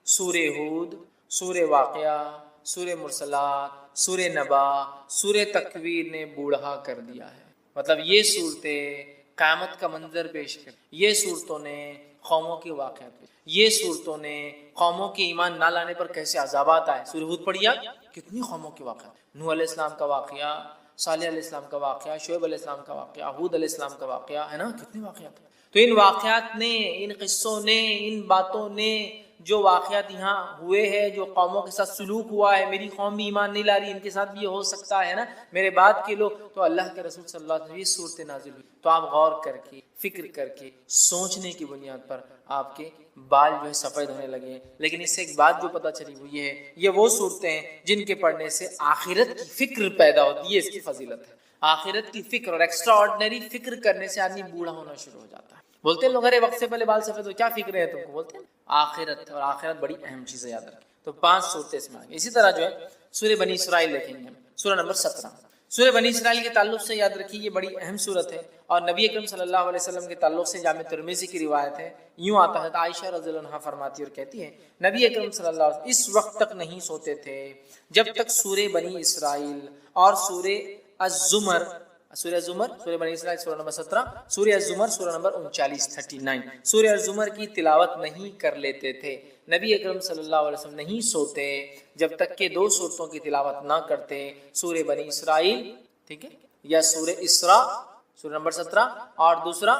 سورہ ہود، سورہ واقعہ، سورہ مرسلات، سورہ نبا، سورہ تکویر نے بوڑھا کر دیا ہے۔ مطلب یہ صورتیں قیامت کا منظر پیش کر، یہ صورتوں نے قوموں کے واقعات پیش، یہ صورتوں نے قوموں کے ایمان نہ لانے پر کیسے عذابات آئے۔ سورہ ہود پڑھیا، کتنی قوموں کے واقعات، نوح علیہ السلام کا واقعہ، صالح علیہ السلام کا واقعہ، شعیب علیہ السلام کا واقعہ، ہود علیہ السلام کا واقعہ، ہے نا، کتنے واقعات۔ تو ان واقعات نے، ان قصوں نے، ان باتوں نے، جو واقعات یہاں ہوئے ہیں، جو قوموں کے ساتھ سلوک ہوا ہے، میری قوم بھی ایمان نہیں لا رہی، ان کے ساتھ بھی یہ ہو سکتا ہے نا، میرے بعد کے لوگ، تو اللہ کے رسول صلی اللہ علیہ وسلم یہ صورتیں نازل ہوئی تو آپ غور کر کے، فکر کر کے، سوچنے کی بنیاد پر آپ کے بال جو ہے سفید ہونے لگے۔ لیکن اس سے ایک بات جو پتہ چلی وہ یہ ہے، یہ وہ صورتیں ہیں جن کے پڑھنے سے آخرت کی فکر پیدا ہوتی ہے، اس کی فضیلت ہے۔ آخرت کی فکر اور ایکسٹرا آرڈنری فکر کرنے سے آدمی بوڑھا ہونا شروع ہو جاتا ہے۔ بولتے ہیں لوگ ارے وقت سے پہلے بال سفید ہو، کیا فکر ہے تم کو؟ بولتے ہیں آخرت، اور آخرت بڑی اہم چیز ہے، یاد رکھیں۔ تو 5 صورتیں اس میں آ گئی۔ اسی طرح جو ہے سورہ بنی اسرائیل دیکھیں گے ہم، سورہ نمبر 17۔ سورہ بنی اسرائیل کے تعلق سے یاد رکھیے یہ بڑی اہم صورت ہے، اور نبی اکرم صلی اللہ علیہ وسلم کے تعلق سے جامع ترمذی کی روایت ہے، یوں آتا ہے، عائشہ رضی اللہ عنہا فرماتی اور کہتی ہیں نبی اکرم صلی اللہ علیہ وسلم اس وقت تک نہیں سوتے تھے جب تک سورہ بنی اسرائیل اور سورہ الزمر، سورہ زمر، سورہ بنی اسرائیل سورہ نمبر 17، سورہ الزمر سورہ نمبر 39، سورہ الزمر کی تلاوت نہیں کر لیتے تھے۔ نبی اکرم صلی اللہ علیہ وسلم نہیں سوتے جب تک کہ 2 صورتوں کی تلاوت نہ کرتے، سورہ بنی اسرائیل، ٹھیک ہے، یا سورہ اسراء سورہ نمبر 17، اور دوسرا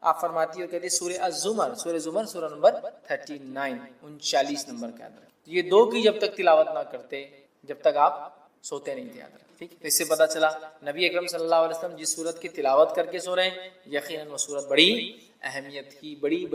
آپ فرماتی ہو کہتے سورہ الزمر، سورہ زمر سورہ نمبر 39 نمبر کا یاد رکھیں۔ یہ 2 کی جب تک تلاوت نہ کرتے جب تک آپ سوتے نہیں تھے، یاد رکھیں، ٹھیک ہے۔ اس سے پتہ چلا نبی اکرم صلی اللہ علیہ وسلم جس سورت کی تلاوت کر کے سو رہے ہیں یقیناً وہ سورت بڑی اہمیت کی، بڑی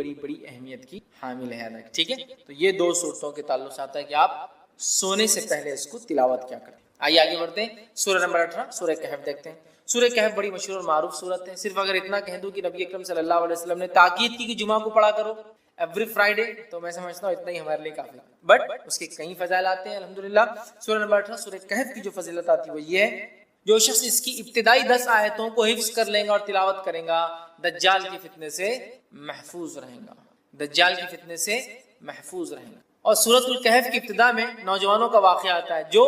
اہمیت کی حامل ہے، ٹھیک ہے۔ تو یہ 2 صورتوں کے تعلق سے آتا ہے کہ آپ سونے سے پہلے اس کو تلاوت کیا کریں۔ آئیے آگے بڑھتے ہیں، سورہ نمبر 18 سورہ کہف دیکھتے ہیں۔ سورہ کہف بڑی مشہور اور معروف سورت ہے، صرف اگر اتنا کہہ دوں کہ نبی اکرم صلی اللہ علیہ وسلم نے تاکید کی کہ جمعہ کو پڑھا کرو ایوری فرائیڈے، تو میں سمجھتا ہوں اتنا ہی ہمارے لیے کافی، بٹ اس کے کئی فضائل آتے ہیں الحمدللہ۔ سورہ نمبر 18 سورہ کہف کی جو فضیلت آتی ہے وہ یہ ہے، جو شخص اس کی ابتدائی 10 آیتوں کو حفظ کر لیں گا اور تلاوت کریں گا دجال کے فتنے سے محفوظ رہیں گا، دجال کے فتنے سے محفوظ رہیں گا۔ اور سورۃ الکہف کی ابتدا میں نوجوانوں کا واقعہ آتا ہے جو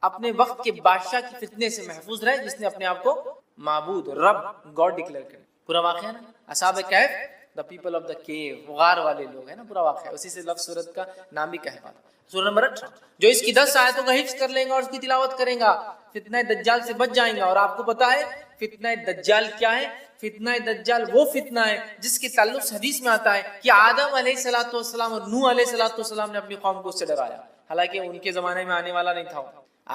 اپنے وقت کے بادشاہ کے فتنے سے محفوظ رہے، جس نے اپنے آپ کو معبود، رب، گاڈ ڈکلیئر کرے۔ پورا واقعہ نا اصحاب کہف، the people of the cave، غار والے لوگ ہیں نا، پورا واقعہ اسی سے لفظ سورت کا نام بھی کہف آتا ہے۔ سورہ نمبر 18 جو اس کی 10 آیتوں کا حفظ کر لیں گا اور اس کی تلاوت کریں گا فتنہ دجال سے بچ جائیں گا۔ اور آپ کو پتا ہے فتنہ دجال کیا ہے؟ فتنہ دجال وہ فتنہ ہے جس کے تعلق سے حدیث میں آتا ہے کہ آدم علیہ الصلوۃ والسلام اور نوح علیہ الصلوۃ والسلام نے اپنی قوم کو اس سے ڈرایا، حالانکہ ان کے زمانے میں آنے والا نہیں تھا،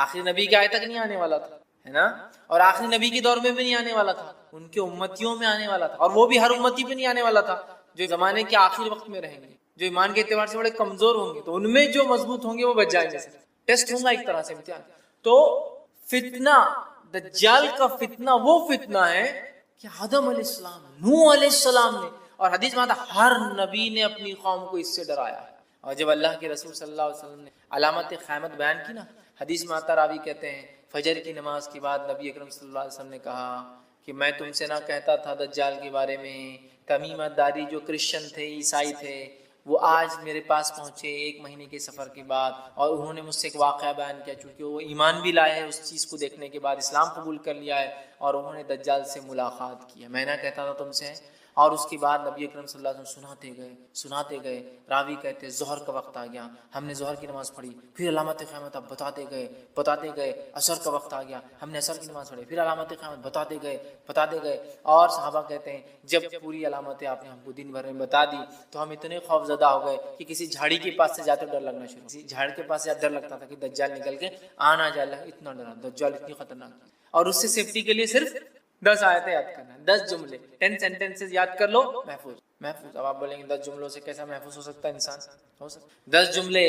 آخری نبی کے آئے تک نہیں آنے والا تھا، ہے نا، اور آخری نبی کے دور میں بھی نہیں آنے والا تھا، ان کے امتیوں میں آنے والا تھا، اور وہ بھی ہر امتی پہ نہیں آنے والا تھا، جو زمانے کے آخری وقت میں رہیں گے، جو ایمان کے اعتبار سے بڑے کمزور ہوں گے، تو ان میں جو مضبوط ہوں گے وہ بچ جائیں گے، ٹیسٹ ہوگا ایک طرح سے، امتحان۔ تو فتنہ دجال کا فتنہ وہ فتنہ ہے کہ آدم علیہ السلام، نوح علیہ السلام نے، اور حدیث میں آتا ہر نبی نے اپنی قوم کو اس سے ڈرایا ہے۔ اور جب اللہ کے رسول صلی اللہ علیہ وسلم نے علامت قیامت بیان کی نا، حدیث میں آتا، راوی کہتے ہیں فجر کی نماز کے بعد نبی اکرم صلی اللہ علیہ وسلم نے کہا کہ میں تم سے نہ کہتا تھا دجال کے بارے میں، تمیمہ داری جو کرسچن تھے، عیسائی تھے، وہ آج میرے پاس پہنچے 1 مہینے کے سفر کے بعد، اور انہوں نے مجھ سے ایک واقعہ بیان کیا، چونکہ وہ ایمان بھی لائے ہیں اس چیز کو دیکھنے کے بعد، اسلام قبول کر لیا ہے، اور انہوں نے دجال سے ملاقات کی ہے، میں نہ کہتا تھا تم سے۔ اور اس کے بعد نبی اکرم صلی اللہ علیہ وسلم سناتے گئے، راوی کہتے ظہر کا وقت آ گیا، ہم نے ظہر کی نماز پڑھی، پھر علامت قیامت اب بتاتے گئے، عصر کا وقت آ گیا، ہم نے عصر کی نماز پڑھی، پھر علامت قیامت بتاتے گئے، اور صحابہ کہتے ہیں جب پوری علامتیں آپ نے ہم کو دن بھر میں بتا دی تو ہم اتنے خوف زدہ ہو گئے کہ کسی جھاڑی کے پاس سے جاتے ڈر لگنا شروع، کسی جھاڑ کے پاس سے ڈر لگتا تھا کہ دجال نکل کے آنا جائے، اتنا ڈرا، دجال اتنی خطرناک، اور اس سے سیفٹی کے لیے صرف 10 آیتیں یاد کرنا، 10 جملے، 10 سینٹنسز یاد کر لو، محفوظ۔ اب آپ بولیں گے 10 جملوں سے کیسا محفوظ ہو سکتا ہے انسان؟ ہو سکتا 10 جملے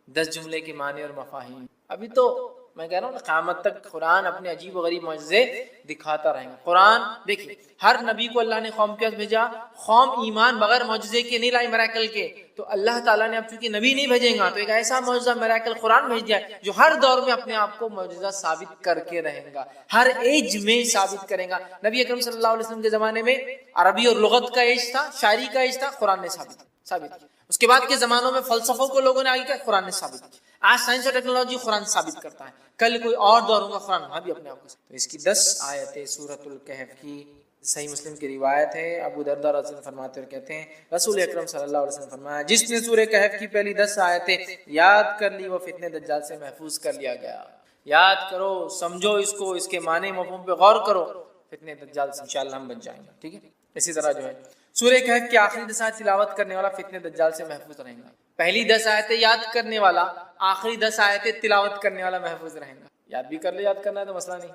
10 جملے کے معنی اور مفاہیم. ابھی تو میں کہہ رہا ہوں قیامت تک قرآن اپنے عجیب و غریب معجزے دکھاتا رہے گا. قرآن دیکھیے ہر نبی کو اللہ نے قوم کے پاس بھیجا، قوم ایمان بغیر معجزے کے نہیں لائی، میراکل کے. تو اللہ تعالیٰ نے اب چونکہ نبی نہیں بھیجیں گا تو ایک ایسا معجزہ میراکل قرآن بھیج دیا جو ہر دور میں اپنے آپ کو معجزہ ثابت کر کے رہے گا، ہر ایج میں ثابت کرے گا. نبی اکرم صلی اللہ علیہ وسلم کے زمانے میں عربی اور لغت کا ایج تھا، شاعری کا ایج تھا، قرآن نے ثابت کیا. اس کے بعد کے زمانوں میں فلسفوں کو لوگوں نے آگے کیا، قرآن نے ثابت کیا. آج سائنس اور ٹیکنالوجی قرآن ثابت کرتا ہے، کل کوئی اور دور ہوگا قرآن وہاں بھی اپنے آپ کو. تو اس کی 10 آیتیں سورۃ الکہف کی، صحیح مسلم کی روایت ہے. ابو درداء رضی اللہ عنہ فرماتے ہوئے کہتے ہیں رسول اکرم صلی اللہ علیہ وسلم فرمایا جس نے سورہ کہف کی پہلی 10 آیتیں یاد کر لی وہ فتنہ دجال سے محفوظ کر لیا گیا. یاد کرو، سمجھو اس کو، اس کے معنی مفہوم پہ غور کرو، فتنہ دجال سے انشاءاللہ ہم بچ جائیں گے. ٹھیک ہے. اسی طرح جو ہے سورہ کہف کی آخری 10 آیت تلاوت کرنے والا فتنہ دجال سے محفوظ رہے گا. پہلی 10 آیتیں یاد کرنے والا، آخری 10 آیتیں تلاوت کرنے والا محفوظ رہے گا. یاد بھی کر لے، یاد کرنا ہے تو مسئلہ نہیں.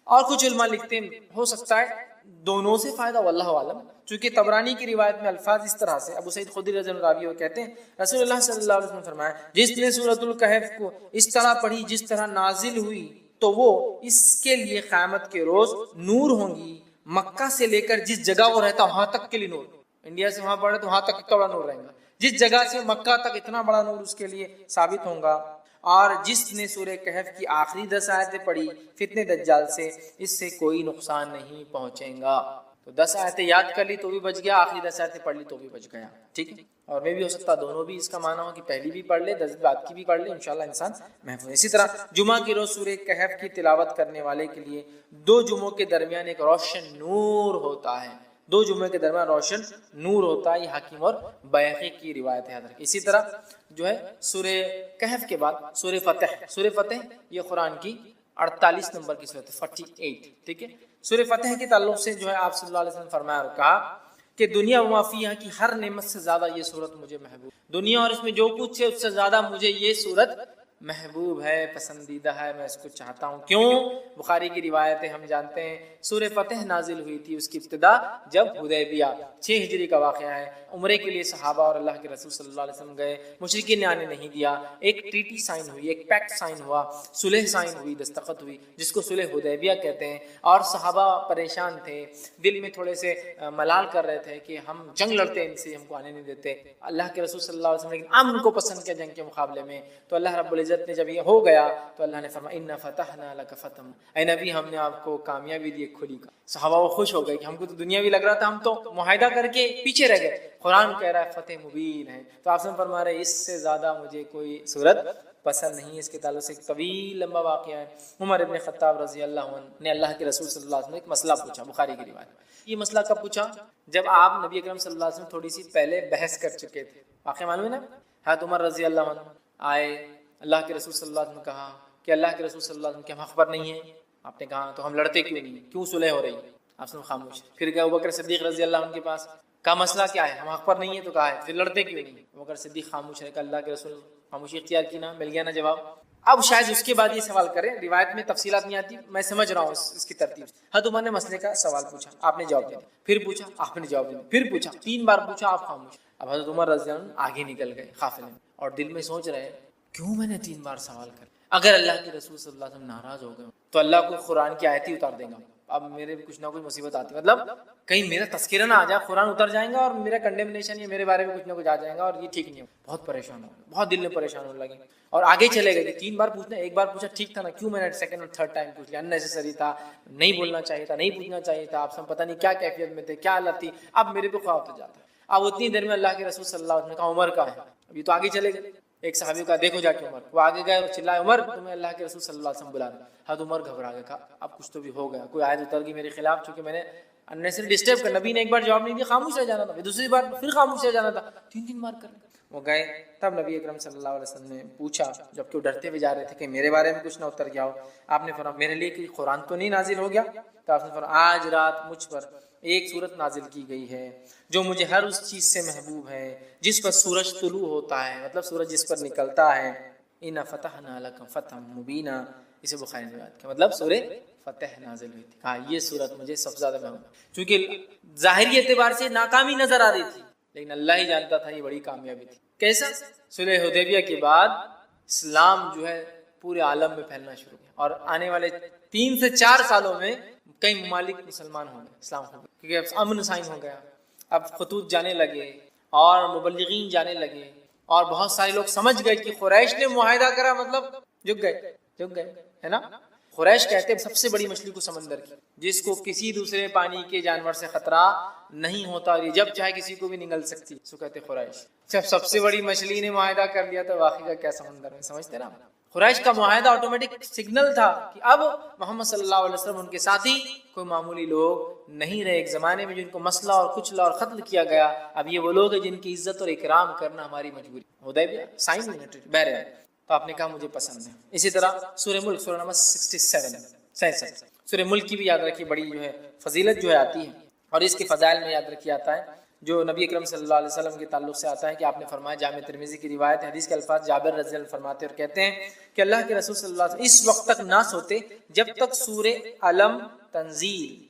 اور کچھ علماء لکھتے ہیں ہو سکتا ہے دونوں سے فائدہ، واللہ عالم. چونکہ طبرانی کی روایت میں الفاظ اس طرح سے، ابو سعید خدری رضی اللہ عنہ راوی کہتے ہیں رسول اللہ صلی اللہ علیہ وسلم فرمایا جس نے سورۃ الکہف کو اس طرح پڑھی جس طرح نازل ہوئی تو وہ اس کے لیے قیامت کے روز نور ہوں گی. مکہ سے لے کر جس جگہ وہ رہتا وہاں تک کے لیے نور، انڈیا سے وہاں پڑھے تو وہاں تک اتنا بڑا نور رہے گا، جس جگہ سے مکہ تک اتنا بڑا نور اس کے لیے ثابت ہوگا. اور جس نے سورہ کہف کی آخری 10 آیتیں پڑھی فتنہ دجال سے اس سے کوئی نقصان نہیں پہنچے گا. تو 10 آیتیں یاد کر لی تو بھی بچ گیا، آخری 10 آیتیں پڑھ لی تو بھی بچ گیا. ٹھیک ہے. اور میں بھی ہو سکتا دونوں بھی اس کا معنی ہو کہ پہلی بھی پڑھ لے 10 بعد کی بھی پڑھ لے، انشاءاللہ انسان محفوظ. اسی طرح جمعہ کی روز سورہ کہف کی تلاوت کرنے والے کے لیے 2 جمعوں کے درمیان ایک روشن نور ہوتا ہے. 2 جمعے کے درمیان روشن نور ہوتا ہے. یہ حاکم اور بیہقی کی روایت ہے. اسی طرح جو ہے سورہ کہف کے بعد سورہ فتح، سورہ فتح یہ قرآن کی 48 نمبر کی سورت ہے، 48. ٹھیک ہے. سورہ فتح کے تعلق سے جو ہے آپ صلی اللہ علیہ وسلم فرمایا اور کہا کہ دنیا و ما فیہا کی ہر نعمت سے زیادہ یہ سورت مجھے محبوب، دنیا اور اس میں جو کچھ ہے اس سے زیادہ مجھے یہ سورت محبوب ہے، پسندیدہ ہے، میں اس کو چاہتا ہوں. کیوں؟ بخاری کی روایت ہے، ہم جانتے ہیں سورہ فتح نازل ہوئی تھی، اس کی ابتدا جب حدیبیہ 6 ہجری کا واقعہ ہے، عمرے کے لیے صحابہ اور اللہ کے رسول صلی اللہ علیہ وسلم گئے، مشرکین نے آنے نہیں دیا. ایک ٹریٹی سائن ہوئی، ایک پیکٹ سائن ہوا، صلح سائن ہوئی، دستخط ہوئی جس کو صلح حدیبیہ کہتے ہیں. اور صحابہ پریشان تھے، دل میں تھوڑے سے ملال کر رہے تھے کہ ہم جنگ لڑتے ان سے، ہم کو آنے نہیں دیتے. اللہ کے رسول صلی اللہ علیہ وسلم لیکن امن کو پسند کیا جنگ کے مقابلے میں. تو اللہ رب العزت نے جب یہ ہو گیا تو اللہ نے فرمایا انا فتحنا لک فتحا، اے نبی ہم نے آپ کو کامیابی دی کھلی کا. صحابہ وہ خوش ہو گئے کہ ہم کو تو دنیا بھی لگ رہا تھا، ہم تو معاہدہ کر کے پیچھے رہ گئے، قرآن کہہ رہا ہے فتح مبین ہے. تو آپ سے فرما رہے اس سے زیادہ مجھے کوئی صورت پسند نہیں. اس کے تعلق سے ایک طویل لمبا واقعہ ہے. عمر ابن خطاب رضی اللہ عنہ نے اللہ کے رسول صلی اللہ علیہ وسلم ایک مسئلہ پوچھا، بخاری کی روایت. یہ مسئلہ کب پوچھا؟ جب آپ نبی اکرم صلی اللہ علیہ وسلم تھوڑی سی پہلے بحث کر چکے تھے. واقعہ معلوم ہے نا؟ حضرت عمر رضی اللہ عنہ آئے، اللہ کے رسول صلی اللہ علیہ وسلم نے کہا کہ اللہ کے رسول صلی اللہ علیہ وسلم کے ہم حق پر نہیں ہیں. آپ نے کہا تو ہم لڑتے کیوں نہیں، کیوں صلح ہو رہی ہے؟ آپ نے خاموش. پھر گئے ابوبکر صدیق رضی اللہ عنہ کے پاس، کہا مسئلہ کیا ہے، ہم حق پر نہیں ہیں تو کہا ہے، پھر لڑتے کیوں نہیں؟ ابوبکر صدیق خاموش رہے، کہ اللہ کے رسول خاموشی اختیار کی نا، مل گیا نا جواب. اب شاید اس کے بعد یہ سوال کریں، روایت میں تفصیلات نہیں آتی، میں سمجھ رہا ہوں اس کی ترتیب. حضرت عمر نے مسئلے کا سوال پوچھا، آپ نے جواب دیا، پھر پوچھا، آپ نے جواب دیا، پھر پوچھا، 3 بار پوچھا، آپ خاموش. اب حضرت عمر رضی اللہ عنہ آگے نکل گئے قافلے میں اور دل میں سوچ رہے کیوں میں نے 3 بار سوال کر. اگر اللہ کے رسول صلی اللہ علیہ وسلم ناراض ہو گئے تو اللہ کو قرآن کی آیت ہی اتار دے گا. اب میرے کچھ نہ کچھ مصیبت آتی، مطلب کہیں میرا تذکرہ نہ آ جائے، قرآن اتر جائیں گا اور میرا کنڈیمنیشن یا میرے بارے میں کچھ نہ کچھ آ جائے گا اور یہ ٹھیک نہیں ہو. بہت پریشان ہو گئے، بہت دل میں پریشان ہونے لگے اور آگے چلے گئے. 3 بار پوچھنا، 1 بار پوچھا ٹھیک تھا نا، کیوں میں نے سیکنڈ اور تھرڈ ٹائم پوچھ لیا؟ اننیسیسری تھا، نہیں بولنا چاہیے تھا، نہیں پوچھنا چاہیے تھا. آپ سب پتہ نہیں کیا کیفیت میں تھے، کیا حالت تھی. اب میرے پہ خواب ہوتا جاتا ہے. اب اتنی دیر میں اللہ کے رسول صلی اللہ علیہ وسلم نے کہا عمر کا ہے. ابھی تو آگے چلے گئے. ایک صحابی کا دیکھو جا کے عمر، وہ آگے گئے اور چلائے عمر تمہیں اللہ کے رسول صلی اللہ علیہ وسلم بلا رہے. حضرت عمر گھبرا گئے، کہا اب کچھ تو بھی ہو گیا، کوئی آیت اتر گئی میرے خلاف، چونکہ میں نے اننیسری ڈسٹرب کر. نبی نے ایک بار جواب نہیں دیا، خاموش رہ جانا تھا، دوسری بار پھر خاموش رہ جانا تھا، 3 بار کر. وہ گئے، تب نبی اکرم صلی اللہ علیہ وسلم نے پوچھا، جب کہ وہ ڈرتے ہوئے جا رہے تھے کہ میرے بارے میں کچھ نہ اتر گیا ہو. آپ نے فرمایا میرے لیے کہ قرآن تو نہیں نازل ہو گیا؟ تو آپ نے فرمایا آج رات مجھ پر ایک سورت نازل کی گئی ہے جو مجھے ہر اس چیز سے محبوب ہے جس پر سورج طلوع ہوتا ہے، مطلب سورج جس پر نکلتا ہے. اِنَّا فَتَحْنَا لَكَ فَتْحًا مُبِينًا، اسے بخاری نے روایت کیا، مطلب سورہ فتح نازل ہوئی تھی. ہاں یہ سورت مجھے سب سے زیادہ محبوب ہے، چونکہ ظاہری اعتبار سے ناکامی نظر آ رہی تھی لیکن اللہ ہی جانتا تھا یہ بڑی کامیابی تھی. کیسا؟ صلح حدیبیہ کے بعد اسلام جو ہے پورے عالم میں پھیلنا شروع ہو گیا، اور آنے والے 3 سے 4 سالوں میں کئی ممالک مسلمان ہوں گے، اسلام ہو گیا، کیونکہ اب امن سائن ہو گیا، اب خطوط جانے لگے اور مبلغین جانے لگے، اور بہت سارے لوگ سمجھ گئے کہ قریش نے معاہدہ کرا مطلب جھک گئے ہے نا۔ قریش کہتے ہیں سب سے بڑی مچھلی کو سمندر کی، جس کو کسی دوسرے پانی کے جانور سے خطرہ نہیں ہوتا، اور یہ جب چاہے کسی کو بھی نگل سکتی، سو کہتے قریش۔ جب سب سے بڑی مچھلی نے معاہدہ کر لیا تو باقی کا کیا سمندر میں، سمجھتے نا۔ قریش کا معاہدہ آٹومیٹک سگنل تھا کہ اب محمد صلی اللہ علیہ وسلم ان کے ساتھی کوئی معمولی لوگ نہیں رہے۔ ایک زمانے میں جن کو مسئلہ اور کچلا اور قتل کیا گیا، اب یہ وہ لوگ ہیں جن کی عزت اور اکرام کرنا ہماری مجبوری۔ حدیبیہ سائن بہرحال تو آپ نے کہا مجھے پسند ہے۔ اسی طرح سورہ ملک سورہ نمبر 67 سورہ ملک کی بھی یاد رکھیے، بڑی جو ہے فضیلت جو ہے آتی ہے، اور اس کے فضائل میں یاد رکھیے آتا ہے جو نبی اکرم صلی اللہ علیہ وسلم کے تعلق سے آتا ہے کہ آپ نے فرمایا، جامع ترمذی کی روایت، حدیث کے الفاظ جابر رضی اللہ عنہ فرماتے اور کہتے ہیں کہ اللہ کے رسول صلی اللہ علیہ وسلم اس وقت تک نہ سوتے جب تک سورہ علم تنزیل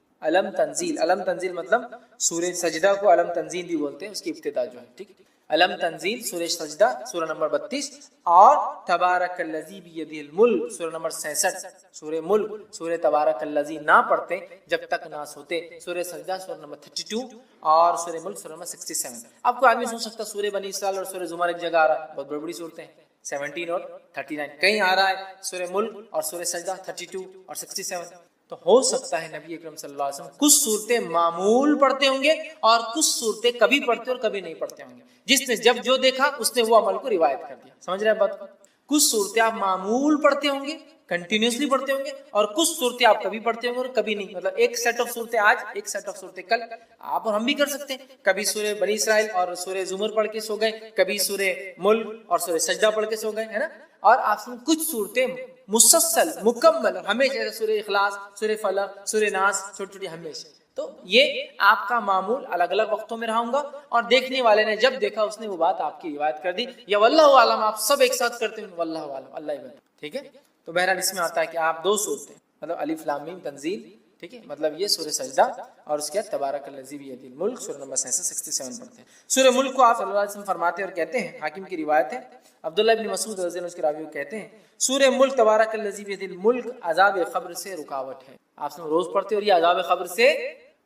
مطلب سورہ سجدہ کو علم تنزیل بھی بولتے ہیں، اس کی ابتدا جو ہے، ٹھیک، علم تنزیل سورہ سجدہ سورہ نمبر 32 اور تبارک الذی بیدہ الملک سورہ نمبر 66 سورہ ملک سورہ تبارک الذی نہ پڑھتے جب تک نہ سوتے، سورہ سجدہ سورہ نمبر 32 اور سورہ ملک سورہ نمبر 67۔ اب کوئی آدمی سوچ سکتا سورہ بنی اسرائیل اور سورہ زمر ایک جگہ آ رہا ہے، بہت بڑی بڑی صورتیں ہیں، 17 اور 39 کہیں آ رہا ہے سورہ ملک اور سورہ سجدہ 32 اور 67۔ تو ہو سکتا ہے نبی اکرم صلی اللہ علیہ وسلم کچھ صورتیں معمول پڑھتے ہوں گے اور کچھ صورتیں کبھی پڑھتے اور کبھی نہیں پڑھتے ہوں گے، جس نے جب جو دیکھا اس نے وہ عمل کو روایت کر دیا، سمجھ رہے ہیں بات کو؟ کچھ صورتیں آپ معمول پڑھتے ہوں گے، کنٹینیوسلی پڑھتے ہوں گے، اور کچھ صورتیں آپ کبھی پڑھتے ہوں گے اور کبھی نہیں، مطلب ایک سیٹ آف صورتیں آج، ایک سیٹ آف صورتیں کل، آپ اور ہم بھی کر سکتے ہیں، کبھی سورہ بنی اسرائیل اور سورہ زمر پڑھ کے سو گئے، کبھی سورہ ملک اور سورہ سجدہ پڑھ کے سو گئے، ہے نا۔ اور آپ سے کچھ صورتیں مسلسل مکمل ہمیشہ، سورہ اخلاص سورہ فلق سورہ ناس چھوٹی چھوٹی ہمیشہ، تو یہ آپ کا معمول الگ الگ وقتوں میں رہا ہوں گا، اور دیکھنے والے نے جب دیکھا اس نے وہ بات آپ کی روایت کر دی، یا واللہ عالم آپ سب ایک ساتھ کرتے ہیں، واللہ عالم اللہ ہی بتا، ٹھیک ہے۔ تو بہرحال اس میں آتا ہے کہ آپ 2 صورتیں مطلب الف لام میم تنزیل، ٹھیک ہے، مطلب یہ سورہ سجدہ اور اس کے بعد تبارک الذی بیدہ الملک سورہ نمبر 67 پڑھتے ہیں۔ سورہ ملک کو آپ صلی اللہ علیہ وسلم فرماتے اور کہتے ہیں، حاکم کی روایت ہے، عبداللہ ابن مسعود رضی اللہ عنہ کے راوی کہتے ہیں سورہ ملک تبارک الذی بیدہ الملک عذاب قبر سے رکاوٹ ہے، آپ سے روز پڑھتے اور یہ عذاب قبر سے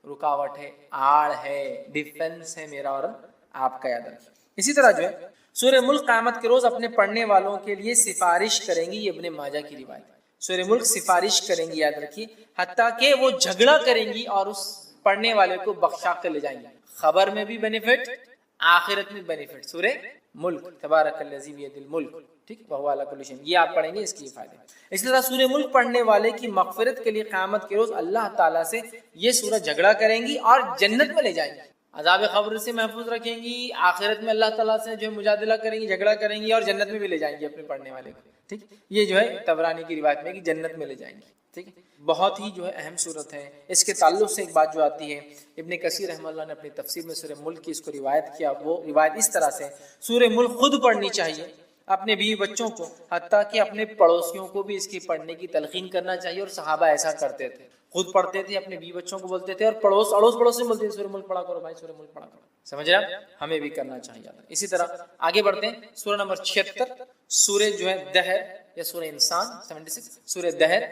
رکاوٹ ہے، آڑ ہے، ڈیفنس ہے میرا اور آپ کا، یاد رکھیں۔ اسی طرح جو ہے سورہ ملک قیامت کے روز اپنے پڑھنے والوں کے لیے سفارش کریں گی، یہ ابن ماجہ کی روایت ہے، سورہ ملک سفارش کریں گی، یاد رکھیے، حتیٰ کہ وہ جھگڑا کریں گی اور اس پڑھنے والے کو بخشا کر لے جائیں گے، خبر میں بھی بینیفٹ، آخرت میں بینیفٹ، سورہ ملک تبارک الذی بیدہ الملک، ٹھیک، وہو علی کل شیء، یہ آپ پڑھیں گے، اس کی فائدے۔ اسی طرح سورہ ملک پڑھنے والے کی مغفرت کے لیے قیامت کے روز اللہ تعالیٰ سے یہ سورہ جھگڑا کریں گی اور جنت میں لے جائیں گی، عذاب قبر سے محفوظ رکھیں گی، آخرت میں اللہ تعالیٰ سے جو مجادلہ کریں گی، جھگڑا کریں گی، اور جنت میں بھی لے جائیں گی اپنے پڑھنے والے کو، ٹھیک، یہ جو ہے طبرانی کی روایت میں کہ جنت میں لے جائیں گی، ٹھیک ہے۔ بہت ہی جو ہے اہم صورت ہے، اس کے تعلق سے ایک بات جو آتی ہے، ابن کثیر رحمہ اللہ نے اپنی تفسیر میں سورہ ملک کی اس کو روایت کیا، وہ روایت اس طرح سے، سورہ ملک خود پڑھنی چاہیے اپنے بیوی بچوں کو، حتیٰ کہ اپنے پڑوسیوں کو بھی اس کی پڑھنے کی تلقین کرنا چاہیے، اور صحابہ ایسا کرتے تھے، خود پڑھتے تھے، اپنے بیوی بچوں کو بولتے تھے، اور اڑوس پڑوس میں بولتے تھے سورہ ملک پڑھا کرو بھائی، سورہ ملک پڑھا کرو، سمجھ رہے ہیں؟ ہمیں بھی کرنا چاہیے۔ اسی طرح آگے بڑھتے ہیں، سورہ نمبر 76 سورہ جو ہے دہر یا سورہ انسان 76 سورہ دہر،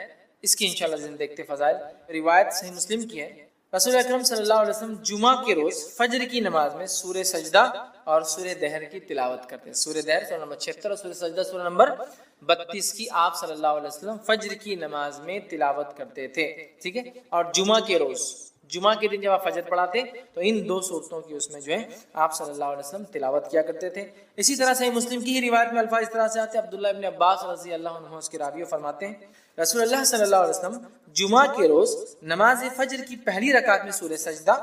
اس کی انشاءاللہ دیکھتے فضائل۔ روایت صحیح مسلم کی ہے، رسول اکرم صلی اللہ علیہ وسلم جمعہ کے روز فجر کی نماز میں سورہ سجدہ اور سورہ دہر کی تلاوت کرتے ہیں، سورہ دہر سورہ نمبر 76 اور سورہ سجدہ سورہ نمبر 32 کی آپ صلی اللہ علیہ وسلم فجر کی نماز میں تلاوت کرتے تھے، ٹھیک ہے، اور جمعہ کے روز، جمعہ کے دن جب آپ فجر پڑھاتے تو ان 2 صورتوں کی اس میں جو ہے آپ صلی اللہ علیہ وسلم تلاوت کیا کرتے تھے۔ اسی طرح سے مسلم کی ہی روایت میں الفاظ اس طرح سے آتے ہیں، عبداللہ ابن عباس رضی اللہ عنہ اس کے راوی فرماتے ہیں رسول اللہ صلی اللہ علیہ وسلم جمعہ کے روز نماز فجر کی پہلی رکعت میں سورہ سجدہ،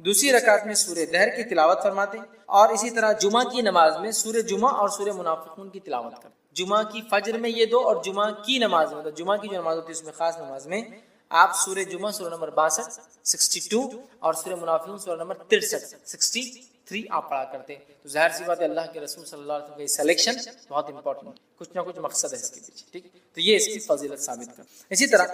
دوسری رکعت میں سورہ دہر کی تلاوت فرماتے، اور اسی طرح جمعہ کی نماز میں سورہ جمعہ اور سورہ منافقون کی تلاوت کرتے۔ جمعہ کی فجر میں یہ 2 اور جمعہ کی نماز میں، مطلب جمعہ کی جو نماز ہوتی ہے اس میں خاص نماز میں آپ سورہ جمعہ سورہ نمبر 62 62 اور سورہ منافقون سورہ نمبر 63 63 آپ پڑھا کرتے ہیں۔ تو ظاہر سی بات ہے اللہ کے رسول صلی اللہ علیہ وسلم کی سلیکشن بہت امپورٹنٹ، کچھ نہ کچھ مقصد ہے اس کے پیچھے، ٹھیک، تو یہ اس کی فضیلت ثابت کر۔ اسی طرح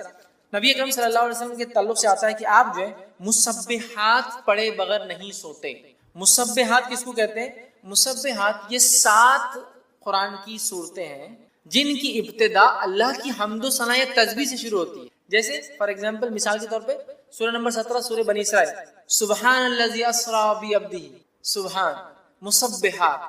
نبی اکرم صلی اللہ علیہ وسلم کے تعلق سے آتا ہے کہ آپ جو ہے مسبحات پڑھے بغیر نہیں سوتے۔ مسبحات کس کو کہتے ہیں؟ مسبحات یہ 7 قرآن کی صورتیں ہیں جن کی ابتدا اللہ کی حمد و ثنا یا تسبیح سے شروع ہوتی ہے. جیسے فار ایگزامپل مثال کے طور پہ سورہ نمبر 17 سورہ بنی اسرائیل، سبحان الذی اسری بعبدہ، سبحان مسبحات،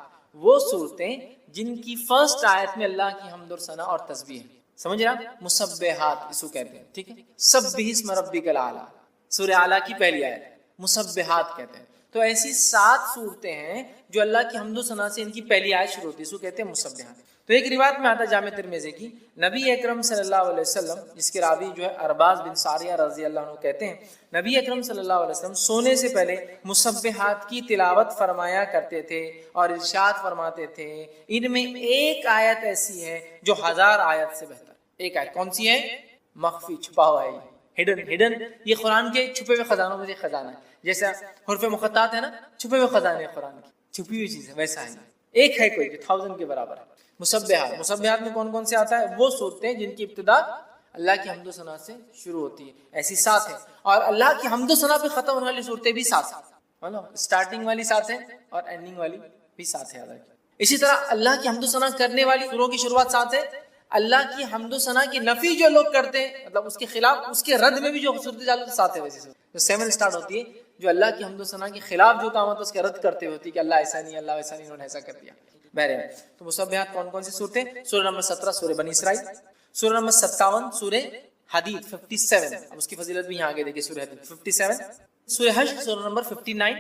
وہ صورتیں جن کی فرسٹ آیت میں اللہ کی حمد و ثنا اور تسبیح ہے. سمجھ رہا؟ مسبحات اس کو کہتے ہیں. ٹھیک ہے، سبح اسم ربک الاعلی، سورہ اعلیٰ کی پہلی آیت مسبحات کہتے ہیں. تو ایسی 7 صورتیں ہیں جو اللہ کی حمد و ثنا سے ان کی پہلی آیت شروع ہوتی ہے، اس کو کہتے ہیں مسبحات. تو ایک روایت میں آتا ہے جامع ترمذی کی، نبی اکرم صلی اللہ علیہ وسلم، جس کے راوی جو ہے ارباز بن ساریہ رضی اللہ عنہ کہتے ہیں، نبی اکرم صلی اللہ علیہ وسلم سونے سے پہلے مسبحات کی تلاوت فرمایا کرتے تھے اور ارشاد فرماتے تھے ان میں ایک آیت ایسی ہے جو 1000 آیت سے بہتر. ایک آیت کون سی ہے؟ مخفی، چھپا ہوا ہے، ہڈن. یہ قرآن کے چھپے ہوئے خزانوں میں سے خزانہ ہے. جیسا حروف مقطعات ہے نا، چھپے ہوئے خزانے قرآن کی، چھپی ہوئی چیز ہے، ویسا ہے. ایک ہے کوئی جو 1000 کے برابر ہے. مسبحات میں کون کون سے آتا ہے؟ وہ صورتیں جن کی ابتدا اللہ کی حمد و ثنا سے شروع ہوتی ہے، ایسی 7 ہیں. اور اللہ کی حمد و ثنا پہ ختم ہونے والی صورتیں بھی 7 ہیں، اسٹارٹنگ والی 7 ہیں اور اینڈنگ والی بھی 7 ہے. اسی طرح اللہ کی حمد و ثنا کرنے والی سوروں کی شروعات 7 ہے. اللہ کی حمد و ثنا کی نفی جو لوگ کرتے ہیں، مطلب اس کے خلاف، اس کے رد میں بھی جو صورتیں چالو 7 ہے. ویسے جو 7 اسٹارٹ ہوتی ہے، جو اللہ کی حمد و ثنا کے خلاف جو کام ہوتا ہے اس کے رد کرتے ہوتی ہے کہ اللہ ایسا نہیں، اللہ ویسا نہیں، انہوں نے ایسا کر دیا. بہرحال تو مسبحات کون کون سی صورتیں؟ سورہ نمبر 17 سورہ بنی اسرائیل، سورہ نمبر 57 سورہ حدید 57، اب اس کی فضیلت بھی یہاں آگے دیکھیں، سورہ حدید 57، سورہ حشر سورہ نمبر 59،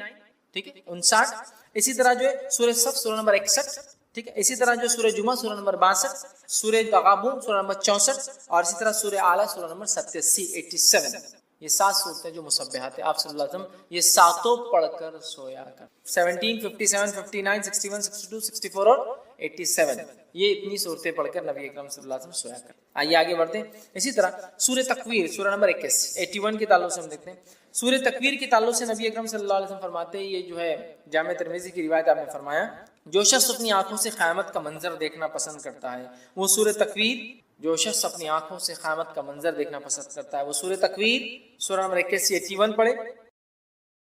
ٹھیک ہے 59. اسی طرح جو ہے سورہ صف سورہ نمبر 61، ٹھیک ہے. اسی طرح جو سورہ جمعہ سورہ نمبر 62، سورہ تغابن سورہ نمبر 64، اور اسی طرح سورہ اعلیٰ سورہ نمبر 87. یہ 7 صورتیں جو مسبحات ہیں، آپ صلی اللہ علیہ وسلم یہ 7 پڑھ کر سویا کر. 17، 57، 59، 61، 62، 64 اور 87، یہ اتنی صورتیں پڑھ کر نبی اکرم صلی اللہ علیہ وسلم سویا کر. آئیے آگے بڑھتے ہیں. اسی طرح سورہ تکویر سورہ نمبر 81 کے تعلق سے ہم دیکھتے ہیں. سورہ تکویر کے تعلق سے نبی اکرم صلی اللہ علیہ وسلم فرماتے ہیں، یہ جو ہے جامع ترمذی کی روایت آپ نے فرمایا، جو شخص اپنی آنکھوں سے قیامت کا منظر دیکھنا پسند کرتا ہے وہ سورہ تکویر، جو شخص اپنی آنکھوں سے قیامت کا منظر دیکھنا پسند کرتا ہے وہ سورہ تکویر سورہ نمبر 81 پڑھے.